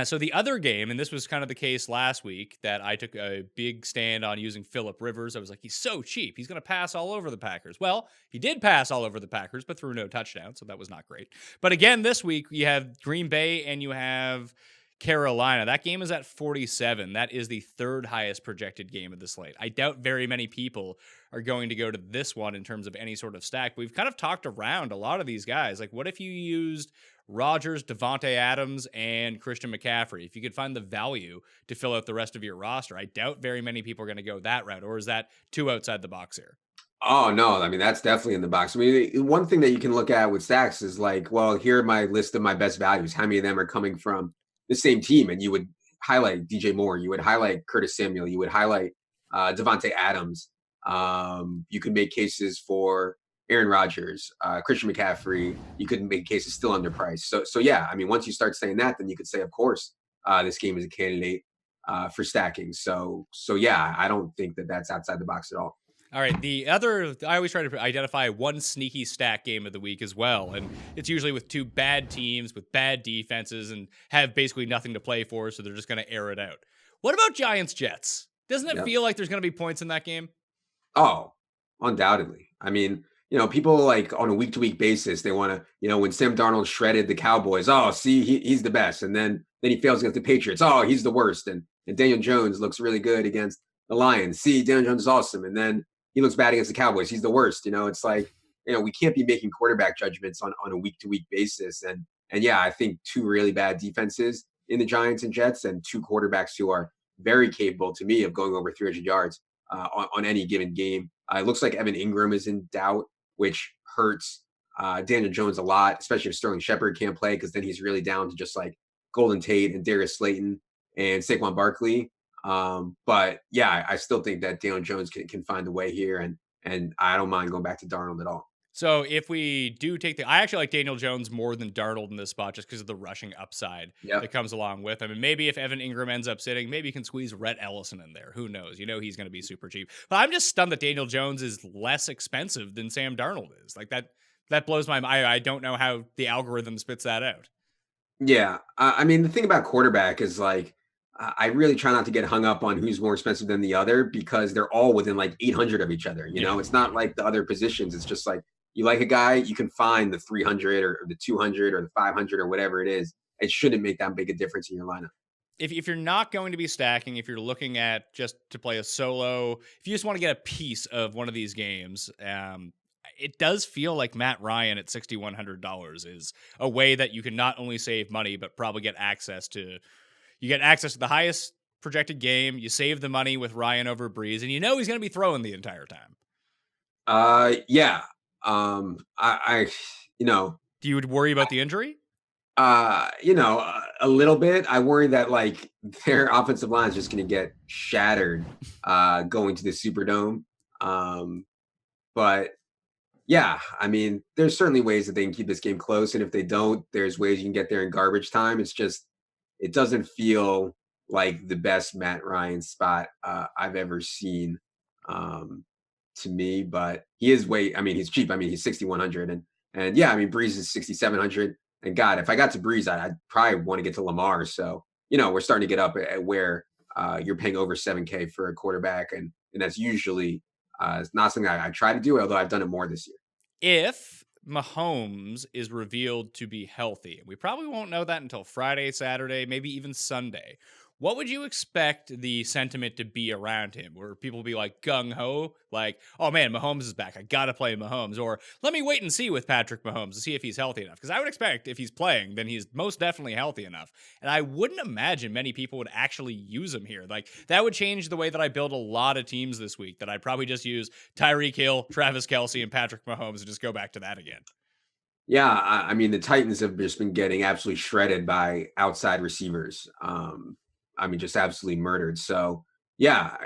So the other game, and this was kind of the case last week, that I took a big stand on using Phillip Rivers. I was like, he's so cheap. He's going to pass all over the Packers. Well, he did pass all over the Packers, but threw no touchdown, so that was not great. But again, this week, you have Green Bay and you have Carolina. That game is at 47. That is the third highest projected game of the slate. I doubt very many people are going to go to this one in terms of any sort of stack. We've kind of talked around a lot of these guys. Like, what if you used Rodgers, Devontae Adams, and Christian McCaffrey? If you could find the value to fill out the rest of your roster, I doubt very many people are going to go that route. Or is that too outside the box here? Oh, no. I mean, that's definitely in the box. I mean, one thing that you can look at with stacks is like, well, here are my list of my best values. How many of them are coming from the same team? And you would highlight DJ Moore. You would highlight Curtis Samuel. You would highlight Devontae Adams. You could make cases for Aaron Rodgers, Christian McCaffrey. You could make cases still underpriced. So yeah, I mean, once you start saying that, then you could say, of course, this game is a candidate for stacking. So yeah, I don't think that that's outside the box at all. All right, the other, I always try to identify one sneaky stack game of the week as well, and it's usually with two bad teams with bad defenses and have basically nothing to play for, so they're just going to air it out. What about Giants-Jets? Doesn't it feel like there's going to be points in that game? Oh, undoubtedly. I mean, people like on a week-to-week basis, they want to, when Sam Darnold shredded the Cowboys, oh, see, he's the best. And then he fails against the Patriots. Oh, he's the worst. And Daniel Jones looks really good against the Lions. See, Daniel Jones is awesome. And then he looks bad against the Cowboys. He's the worst. It's like, we can't be making quarterback judgments on a week-to-week basis. And yeah, I think two really bad defenses in the Giants and Jets and two quarterbacks who are very capable to me of going over 300 yards on any given game. It looks like Evan Ingram is in doubt, which hurts Daniel Jones a lot, especially if Sterling Shepard can't play, because then he's really down to just like Golden Tate and Darius Slayton and Saquon Barkley. But yeah, I still think that Daniel Jones can find a way here, and I don't mind going back to Darnold at all. So if we do take I actually like Daniel Jones more than Darnold in this spot just because of the rushing upside that comes along with. I mean, maybe if Evan Ingram ends up sitting, maybe you can squeeze Rhett Ellison in there. Who knows? He's going to be super cheap. But I'm just stunned that Daniel Jones is less expensive than Sam Darnold is. Like that blows my mind. I don't know how the algorithm spits that out. Yeah. I mean, the thing about quarterback is like, I really try not to get hung up on who's more expensive than the other because they're all within like 800 of each other. It's not like the other positions. It's just like, you like a guy, you can find the 300 or the 200 or the 500 or whatever it is. It shouldn't make that big a difference in your lineup. If you're not going to be stacking, if you're looking at just to play a solo, if you just want to get a piece of one of these games, it does feel like Matt Ryan at $6,100 is a way that you can not only save money, but probably get access to the highest projected game. You save the money with Ryan over Breeze, and he's going to be throwing the entire time. Yeah. I do you worry about the injury? A little bit. I worry that like their offensive line is just going to get shattered going to the Superdome. But yeah, I mean, there's certainly ways that they can keep this game close, and if they don't, there's ways you can get there in garbage time. It's just it doesn't feel like the best Matt Ryan spot I've ever seen. To me, but he is he's cheap. I mean, he's 6,100 and yeah, I mean, Breeze is 6,700. And God, if I got to Breeze, I'd probably want to get to Lamar. So, we're starting to get up at where you're paying over 7K for a quarterback. And that's usually it's not something I try to do, although I've done it more this year. If Mahomes is revealed to be healthy, we probably won't know that until Friday, Saturday, maybe even Sunday. What would you expect the sentiment to be around him? Where people be like gung-ho, like, oh man, Mahomes is back. I got to play Mahomes. Or let me wait and see with Patrick Mahomes to see if he's healthy enough. Because I would expect if he's playing, then he's most definitely healthy enough. And I wouldn't imagine many people would actually use him here. Like, that would change the way that I build a lot of teams this week, that I'd probably just use Tyreek Hill, Travis Kelce, and Patrick Mahomes and just go back to that again. Yeah, I mean, the Titans have just been getting absolutely shredded by outside receivers. Just absolutely murdered. So, yeah,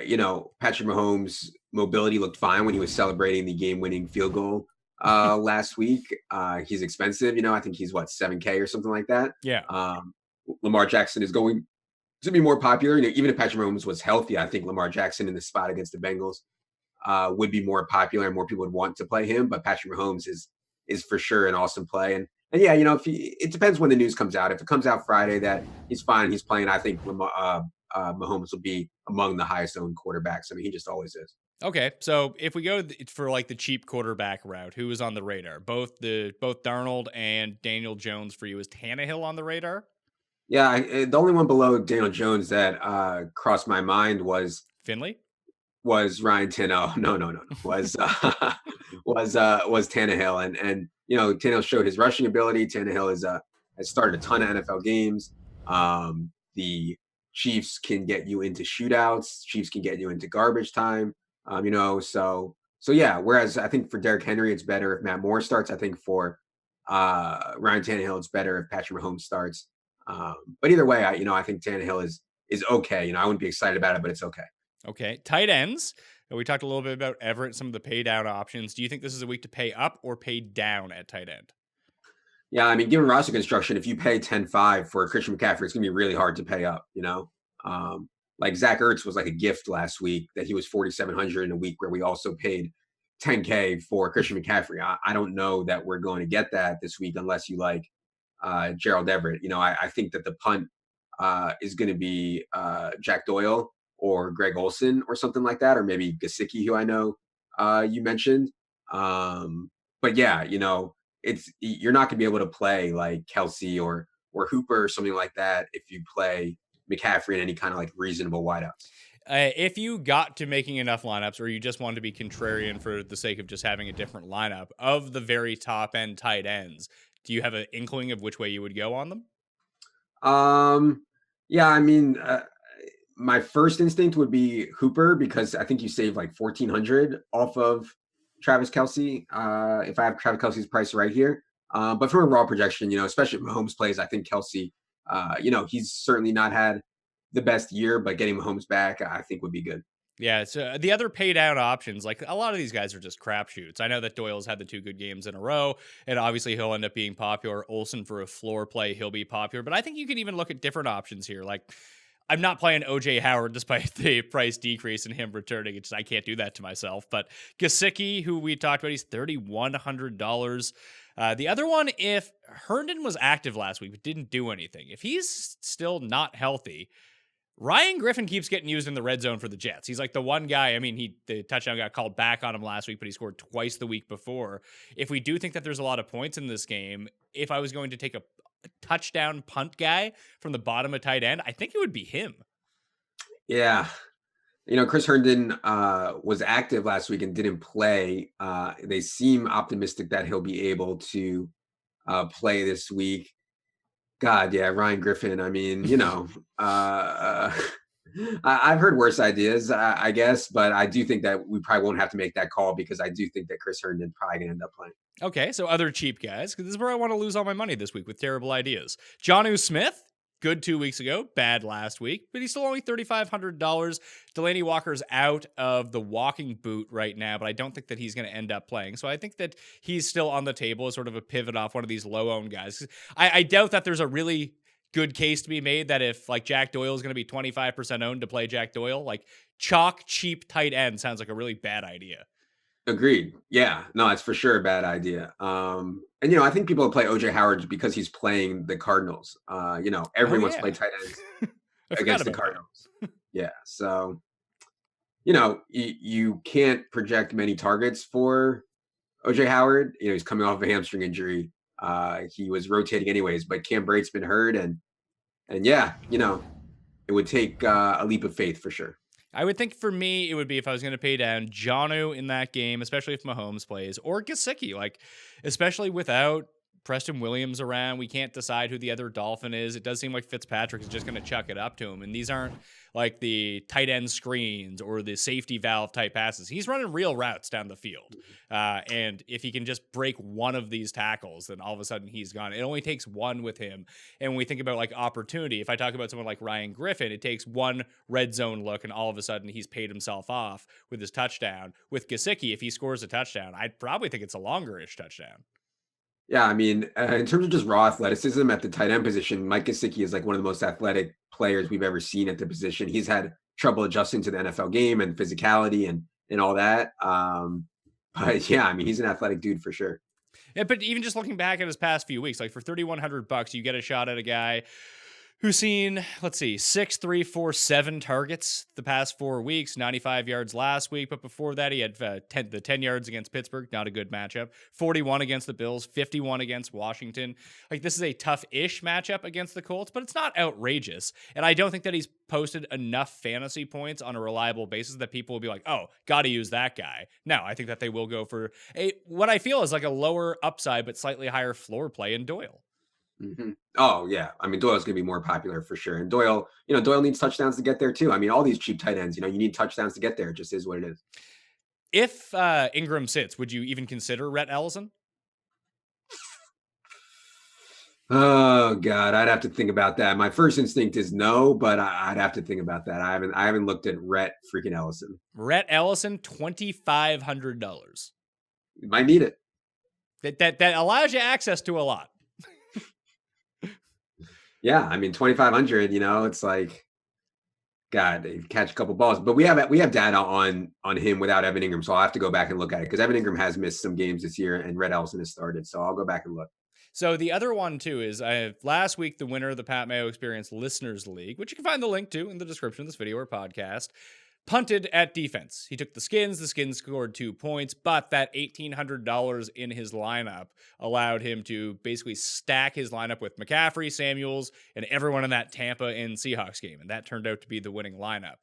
Patrick Mahomes' mobility looked fine when he was celebrating the game-winning field goal last week. He's expensive. I think he's, 7K or something like that. Yeah. Lamar Jackson is going to be more popular. Even if Patrick Mahomes was healthy, I think Lamar Jackson in the spot against the Bengals would be more popular and more people would want to play him. But Patrick Mahomes is for sure an awesome play. And yeah, it depends when the news comes out. If it comes out Friday that he's fine, he's playing, I think Mahomes will be among the highest owned quarterbacks. I mean, he just always is. Okay, so if we go for like the cheap quarterback route, who is on the radar? Both Darnold and Daniel Jones for you. Is Tannehill on the radar? Yeah, the only one below Daniel Jones that crossed my mind was Finley. Was Ryan Tannehill? No. Was Tannehill, and Tannehill showed his rushing ability. Tannehill has started a ton of NFL games. The Chiefs can get you into shootouts. Chiefs can get you into garbage time. So yeah. Whereas I think for Derrick Henry, it's better if Matt Moore starts. I think for Ryan Tannehill, it's better if Patrick Mahomes starts. But either way, I think Tannehill is okay. I wouldn't be excited about it, but it's okay. Okay, tight ends. We talked a little bit about Everett, some of the pay down options. Do you think this is a week to pay up or pay down at tight end? Yeah, I mean, given roster construction, if you pay 10-5 for Christian McCaffrey, it's going to be really hard to pay up, Like Zach Ertz was like a gift last week that he was 4,700 in a week where we also paid 10K for Christian McCaffrey. I don't know that we're going to get that this week unless you like Gerald Everett. I think that the punt is going to be Jack Doyle or Greg Olsen or something like that, or maybe Gesicki, who I know you mentioned. But yeah, you're not gonna be able to play like Kelsey or Hooper or something like that if you play McCaffrey in any kind of like reasonable wideouts. If you got to making enough lineups, or you just wanted to be contrarian for the sake of just having a different lineup of the very top end tight ends, do you have an inkling of which way you would go on them? Yeah, I mean, my first instinct would be Hooper because I think you save like 1,400 off of Travis Kelce. If I have Travis Kelce's price right here, but from a raw projection, especially if Mahomes plays, I think Kelce, he's certainly not had the best year, but getting Mahomes back, I think would be good. Yeah, so the other pay down options, like a lot of these guys are just crapshoots. I know that Doyle's had the 2 good games in a row, and obviously he'll end up being popular. Olsen for a floor play, he'll be popular. But I think you can even look at different options here. Like, I'm not playing OJ Howard despite the price decrease in him returning. I can't do that to myself. But Gesicki, who we talked about, he's $3,100. The other one, if Herndon was active last week but didn't do anything, if he's still not healthy, Ryan Griffin keeps getting used in the red zone for the Jets. He's like the one guy. I mean, the touchdown got called back on him last week, but he scored twice the week before. If we do think that there's a lot of points in this game, if I was going to take a touchdown punt guy from the bottom of tight end, I think it would be him. Yeah. Chris Herndon was active last week and didn't play. They seem optimistic that he'll be able to play this week. God, yeah, Ryan Griffin. I mean, I've heard worse ideas, I guess, but I do think that we probably won't have to make that call because I do think that Chris Herndon probably gonna end up playing. Okay, so other cheap guys, because this is where I want to lose all my money this week with terrible ideas. Jonnu Smith, good 2 weeks ago, bad last week, but he's still only $3,500. Delaney Walker's out of the walking boot right now, but I don't think that he's going to end up playing. So I think that he's still on the table as sort of a pivot off one of these low-owned guys. I doubt that there's a really good case to be made that if like Jack Doyle is going to be 25% owned to play Jack Doyle, like chalk cheap tight end sounds like a really bad idea. Agreed. Yeah, no, it's for sure a bad idea. And I think people play OJ Howard because he's playing the Cardinals. Everyone's played tight ends against the Cardinals. Yeah, so you can't project many targets for OJ Howard. He's coming off a hamstring injury. He was rotating anyways, but Cam Brate's been hurt, and yeah, it would take a leap of faith for sure. I would think for me, it would be if I was going to pay down Jonnu in that game, especially if Mahomes plays, or Gesicki, especially without Preston Williams around. We can't decide who the other Dolphin is. It does seem like Fitzpatrick is just going to chuck it up to him. And these aren't like the tight end screens or the safety valve type passes. He's running real routes down the field. And if he can just break one of these tackles, then all of a sudden he's gone. It only takes one with him. And when we think about like opportunity, if I talk about someone like Ryan Griffin, it takes one red zone look and all of a sudden he's paid himself off with his touchdown. With Gesicki, if he scores a touchdown, I'd probably think it's a longer-ish touchdown. Yeah, I mean, in terms of just raw athleticism at the tight end position, Mike Gesicki is like one of the most athletic players we've ever seen at the position. He's had trouble adjusting to the NFL game and physicality and all that. But yeah, I mean, he's an athletic dude for sure. Yeah, but even just looking back at his past few weeks, like for $3,100, you get a shot at a guy who's seen, 6, 3, 4, 7 targets the past 4 weeks, 95 yards last week. But before that, he had 10 yards against Pittsburgh, not a good matchup, 41 against the Bills, 51 against Washington. Like, this is a tough-ish matchup against the Colts, but it's not outrageous. And I don't think that he's posted enough fantasy points on a reliable basis that people will be like, oh, got to use that guy. No, I think that they will go for what I feel is like a lower upside but slightly higher floor play in Doyle. Mm-hmm. Oh yeah, I mean Doyle's gonna be more popular for sure, and Doyle needs touchdowns to get there too. I mean, all these cheap tight ends, you need touchdowns to get there. It just is what it is. If Ingram sits, would you even consider Rhett Ellison? Oh God, I'd have to think about that. My first instinct is no, but I'd have to think about that. I haven't looked at Rhett freaking Ellison. Rhett Ellison, $2,500. You might need it. That allows you access to a lot. Yeah, I mean 2,500. It's like, God, they catch a couple balls, but we have data on him without Evan Ingram, so I'll have to go back and look at it because Evan Ingram has missed some games this year, and Rhett Ellison has started, so I'll go back and look. So the other one too is last week the winner of the Pat Mayo Experience Listeners League, which you can find the link to in the description of this video or podcast, punted at defense. He took the Skins. The Skins scored 2 points, but that $1,800 in his lineup allowed him to basically stack his lineup with McCaffrey, Samuels, and everyone in that Tampa and Seahawks game, and that turned out to be the winning lineup.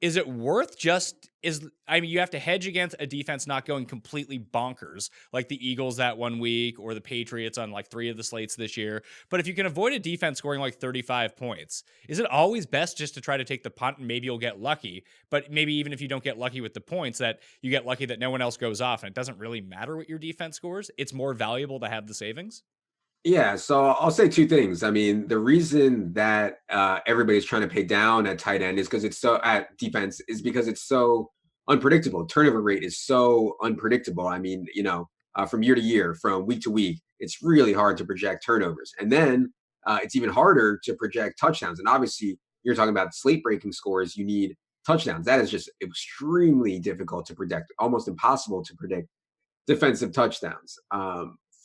Is it worth you have to hedge against a defense not going completely bonkers, like the Eagles that 1 week or the Patriots on like 3 of the slates this year. But if you can avoid a defense scoring like 35 points, is it always best just to try to take the punt and maybe you'll get lucky? But maybe even if you don't get lucky with the points, that you get lucky that no one else goes off and it doesn't really matter what your defense scores. It's more valuable to have the savings. Yeah, so I'll say 2 things. I mean, the reason that everybody's trying to pay down at tight end is because it's so at defense is because it's so unpredictable. Turnover rate is so unpredictable. I mean, from year to year, from week to week, it's really hard to project turnovers. And then it's even harder to project touchdowns. And obviously, you're talking about slate breaking scores. You need touchdowns. That is just extremely difficult to predict, almost impossible to predict defensive touchdowns.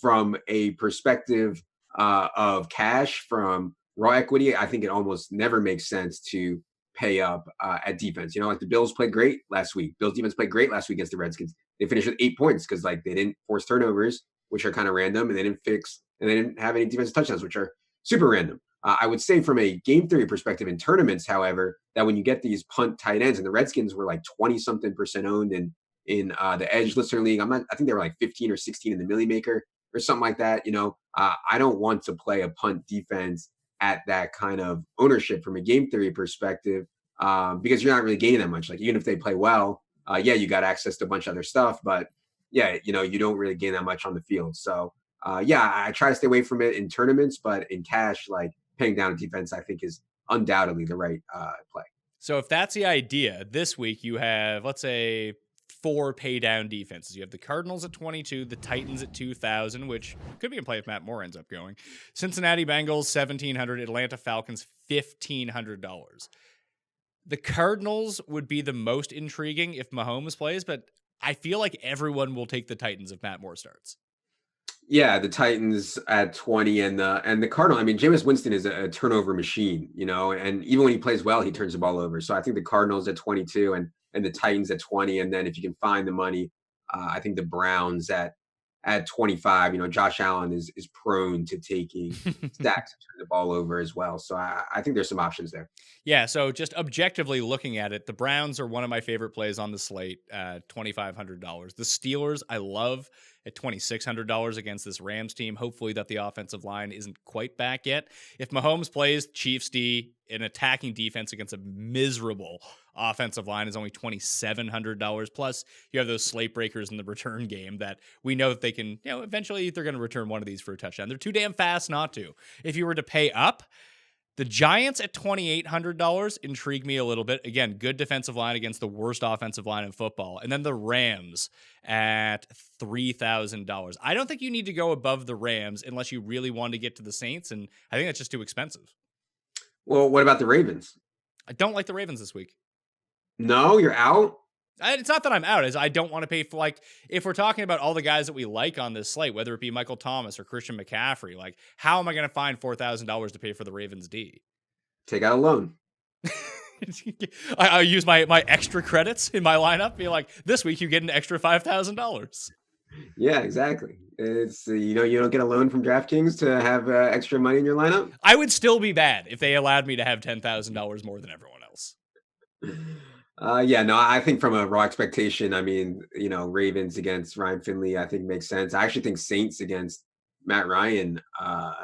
From a perspective of cash from raw equity, I think it almost never makes sense to pay up at defense. Like the Bills played great last week. Bills defense played great last week against the Redskins. They finished with 8 points because like they didn't force turnovers, which are kind of random, and they didn't have any defensive touchdowns, which are super random. I would say from a game theory perspective in tournaments, however, that when you get these punt tight ends, and the Redskins were like 20-something% owned in the Edge Listener League. I think they were like 15 or 16 in the Millie Maker or something like that. I don't want to play a punt defense at that kind of ownership from a game theory perspective, because you're not really gaining that much. Like even if they play well, you got access to a bunch of other stuff, but you don't really gain that much on the field. So I try to stay away from it in tournaments, but in cash, like paying down a defense, I think is undoubtedly the right play. So if that's the idea, this week you have, let's say, 4 pay down defenses. You have the Cardinals at 22, the Titans at 2,000, which could be in play if Matt Moore ends up going. Cincinnati Bengals, $1,700. Atlanta Falcons, $1,500. The Cardinals would be the most intriguing if Mahomes plays, but I feel like everyone will take the Titans if Matt Moore starts. Yeah, the Titans at 20 and the Cardinal. I mean, Jameis Winston is a turnover machine, and even when he plays well, he turns the ball over. So I think the Cardinals at 22 and the Titans at 20. And then if you can find the money, I think the Browns at 25. Josh Allen is prone to taking sacks and turn the ball over as well. So I think there's some options there. Yeah, so just objectively looking at it, the Browns are one of my favorite plays on the slate at $2,500. The Steelers, I love at $2,600 against this Rams team. Hopefully that the offensive line isn't quite back yet. If Mahomes plays, Chiefs D, an attacking defense against a miserable offensive line is only $2,700. Plus, you have those slate breakers in the return game that we know that they can, eventually they're going to return one of these for a touchdown. They're too damn fast not to. If you were to pay up, the Giants at $2,800 intrigue me a little bit. Again, good defensive line against the worst offensive line in football. And then the Rams at $3,000. I don't think you need to go above the Rams unless you really want to get to the Saints, and I think that's just too expensive. Well, what about the Ravens? I don't like the Ravens this week. No, you're out? It's not that I'm out. I don't want to pay for, like, if we're talking about all the guys that we like on this slate, whether it be Michael Thomas or Christian McCaffrey, like, how am I going to find $4,000 to pay for the Ravens D? Take out a loan. I use my extra credits in my lineup. Be like, this week you get an extra $5,000. Yeah, exactly. It's you don't get a loan from DraftKings to have extra money in your lineup. I would still be bad if they allowed me to have $10,000 more than everyone else. I think from a raw expectation, I mean, Ravens against Ryan Finley, I think makes sense. I actually think Saints against Matt Ryan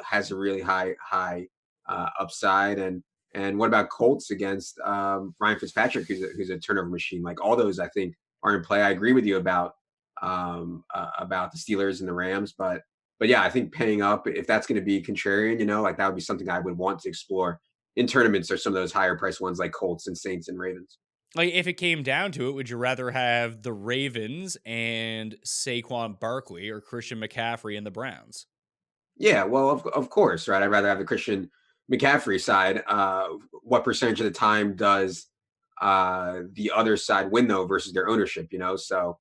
has a really high upside. And what about Colts against Ryan Fitzpatrick, who's a turnover machine? Like all those, I think are in play. I agree with you about the Steelers and the Rams, but yeah, I think paying up, if that's going to be contrarian, like that would be something I would want to explore in tournaments, or some of those higher price ones like Colts and Saints and Ravens. Like, if it came down to it, would you rather have the Ravens and Saquon Barkley or Christian McCaffrey and the Browns? Yeah, well, of course, right? I'd rather have the Christian McCaffrey side. What percentage of the time does the other side win, though, versus their ownership, So,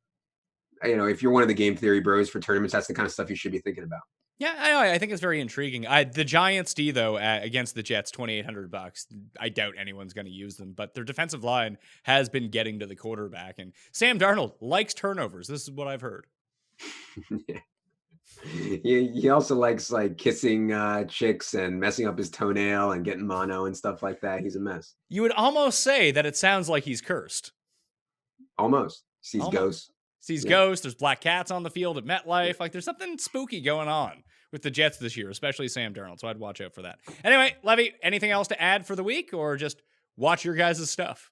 if you're one of the game theory bros for tournaments, that's the kind of stuff you should be thinking about. Yeah, I think it's very intriguing. The Giants D, though, against the Jets, $2,800. I doubt anyone's going to use them, but their defensive line has been getting to the quarterback, and Sam Darnold likes turnovers. This is what I've heard. Yeah. He also likes like kissing chicks and messing up his toenail and getting mono and stuff like that. He's a mess. You would almost say that it sounds like he's cursed. Almost sees Almost. ghosts. Sees ghosts. There's black cats on the field at MetLife. Like there's something spooky going on with the Jets this year, especially Sam Darnold. So I'd watch out for that. Anyway, Levy, anything else to add for the week, or just watch your guys' stuff?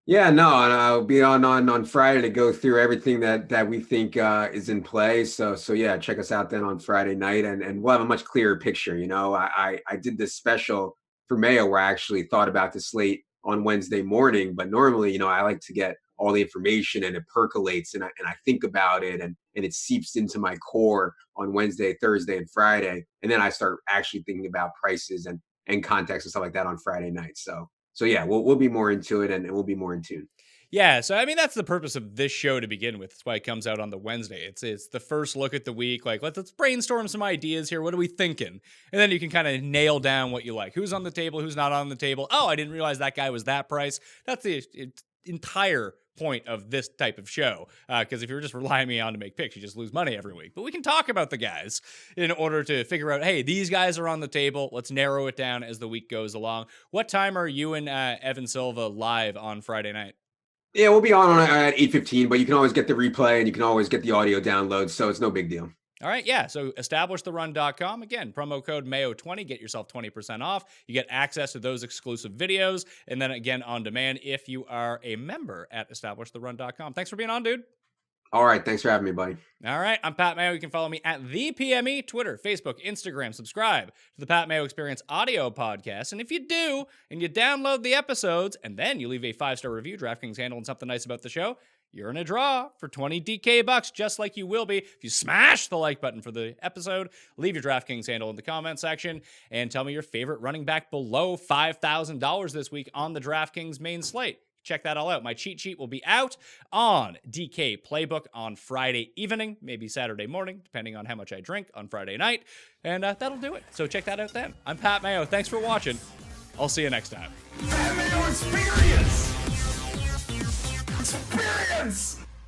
Yeah, no, and I'll be on Friday to go through everything that we think is in play. So yeah, check us out then on Friday night, and we'll have a much clearer picture. You know, I did this special for Mayo where I actually thought about the slate on Wednesday morning, but normally, you know, I like to get all the information and it percolates and I think about it and it seeps into my core on Wednesday, Thursday, and Friday, and then I start actually thinking about prices and context and stuff like that on Friday night. So yeah, we'll be more into it and we'll be more in tune. Yeah, so I mean that's the purpose of this show to begin with. That's why it comes out on the Wednesday. It's the first look at the week. Like let's brainstorm some ideas here. What are we thinking? And then you can kind of nail down what you like. Who's on the table? Who's not on the table? Oh, I didn't realize that guy was that price. That's the entire point of this type of show. Because if you're just relying me on to make picks, you just lose money every week. But we can talk about the guys in order to figure out, hey, these guys are on the table. Let's narrow it down as the week goes along. What time are you and Evan Silva live on Friday night? Yeah, we'll be on at 8:15, but you can always get the replay and you can always get the audio download, so it's no big deal. All right, yeah, so establishtheRun.com. Again, promo code Mayo20, get yourself 20% off. You get access to those exclusive videos, and then again, on demand if you are a member at establishtheRun.com. Thanks for being on, dude. All right, thanks for having me, buddy. All right, I'm Pat Mayo. You can follow me at the PME, Twitter, Facebook, Instagram. Subscribe to the Pat Mayo Experience audio podcast. And if you do, and you download the episodes, and then you leave a 5-star review, DraftKings handling something nice about the show, you're in a draw for 20 DK bucks, just like you will be if you smash the like button for the episode. Leave your DraftKings handle in the comment section, and tell me your favorite running back below $5,000 this week on the DraftKings main slate. Check that all out. My cheat sheet will be out on DK Playbook on Friday evening, maybe Saturday morning, depending on how much I drink on Friday night. And that'll do it. So check that out then. I'm Pat Mayo. Thanks for watching. I'll see you next time. Pat Mayo Experience! Experience!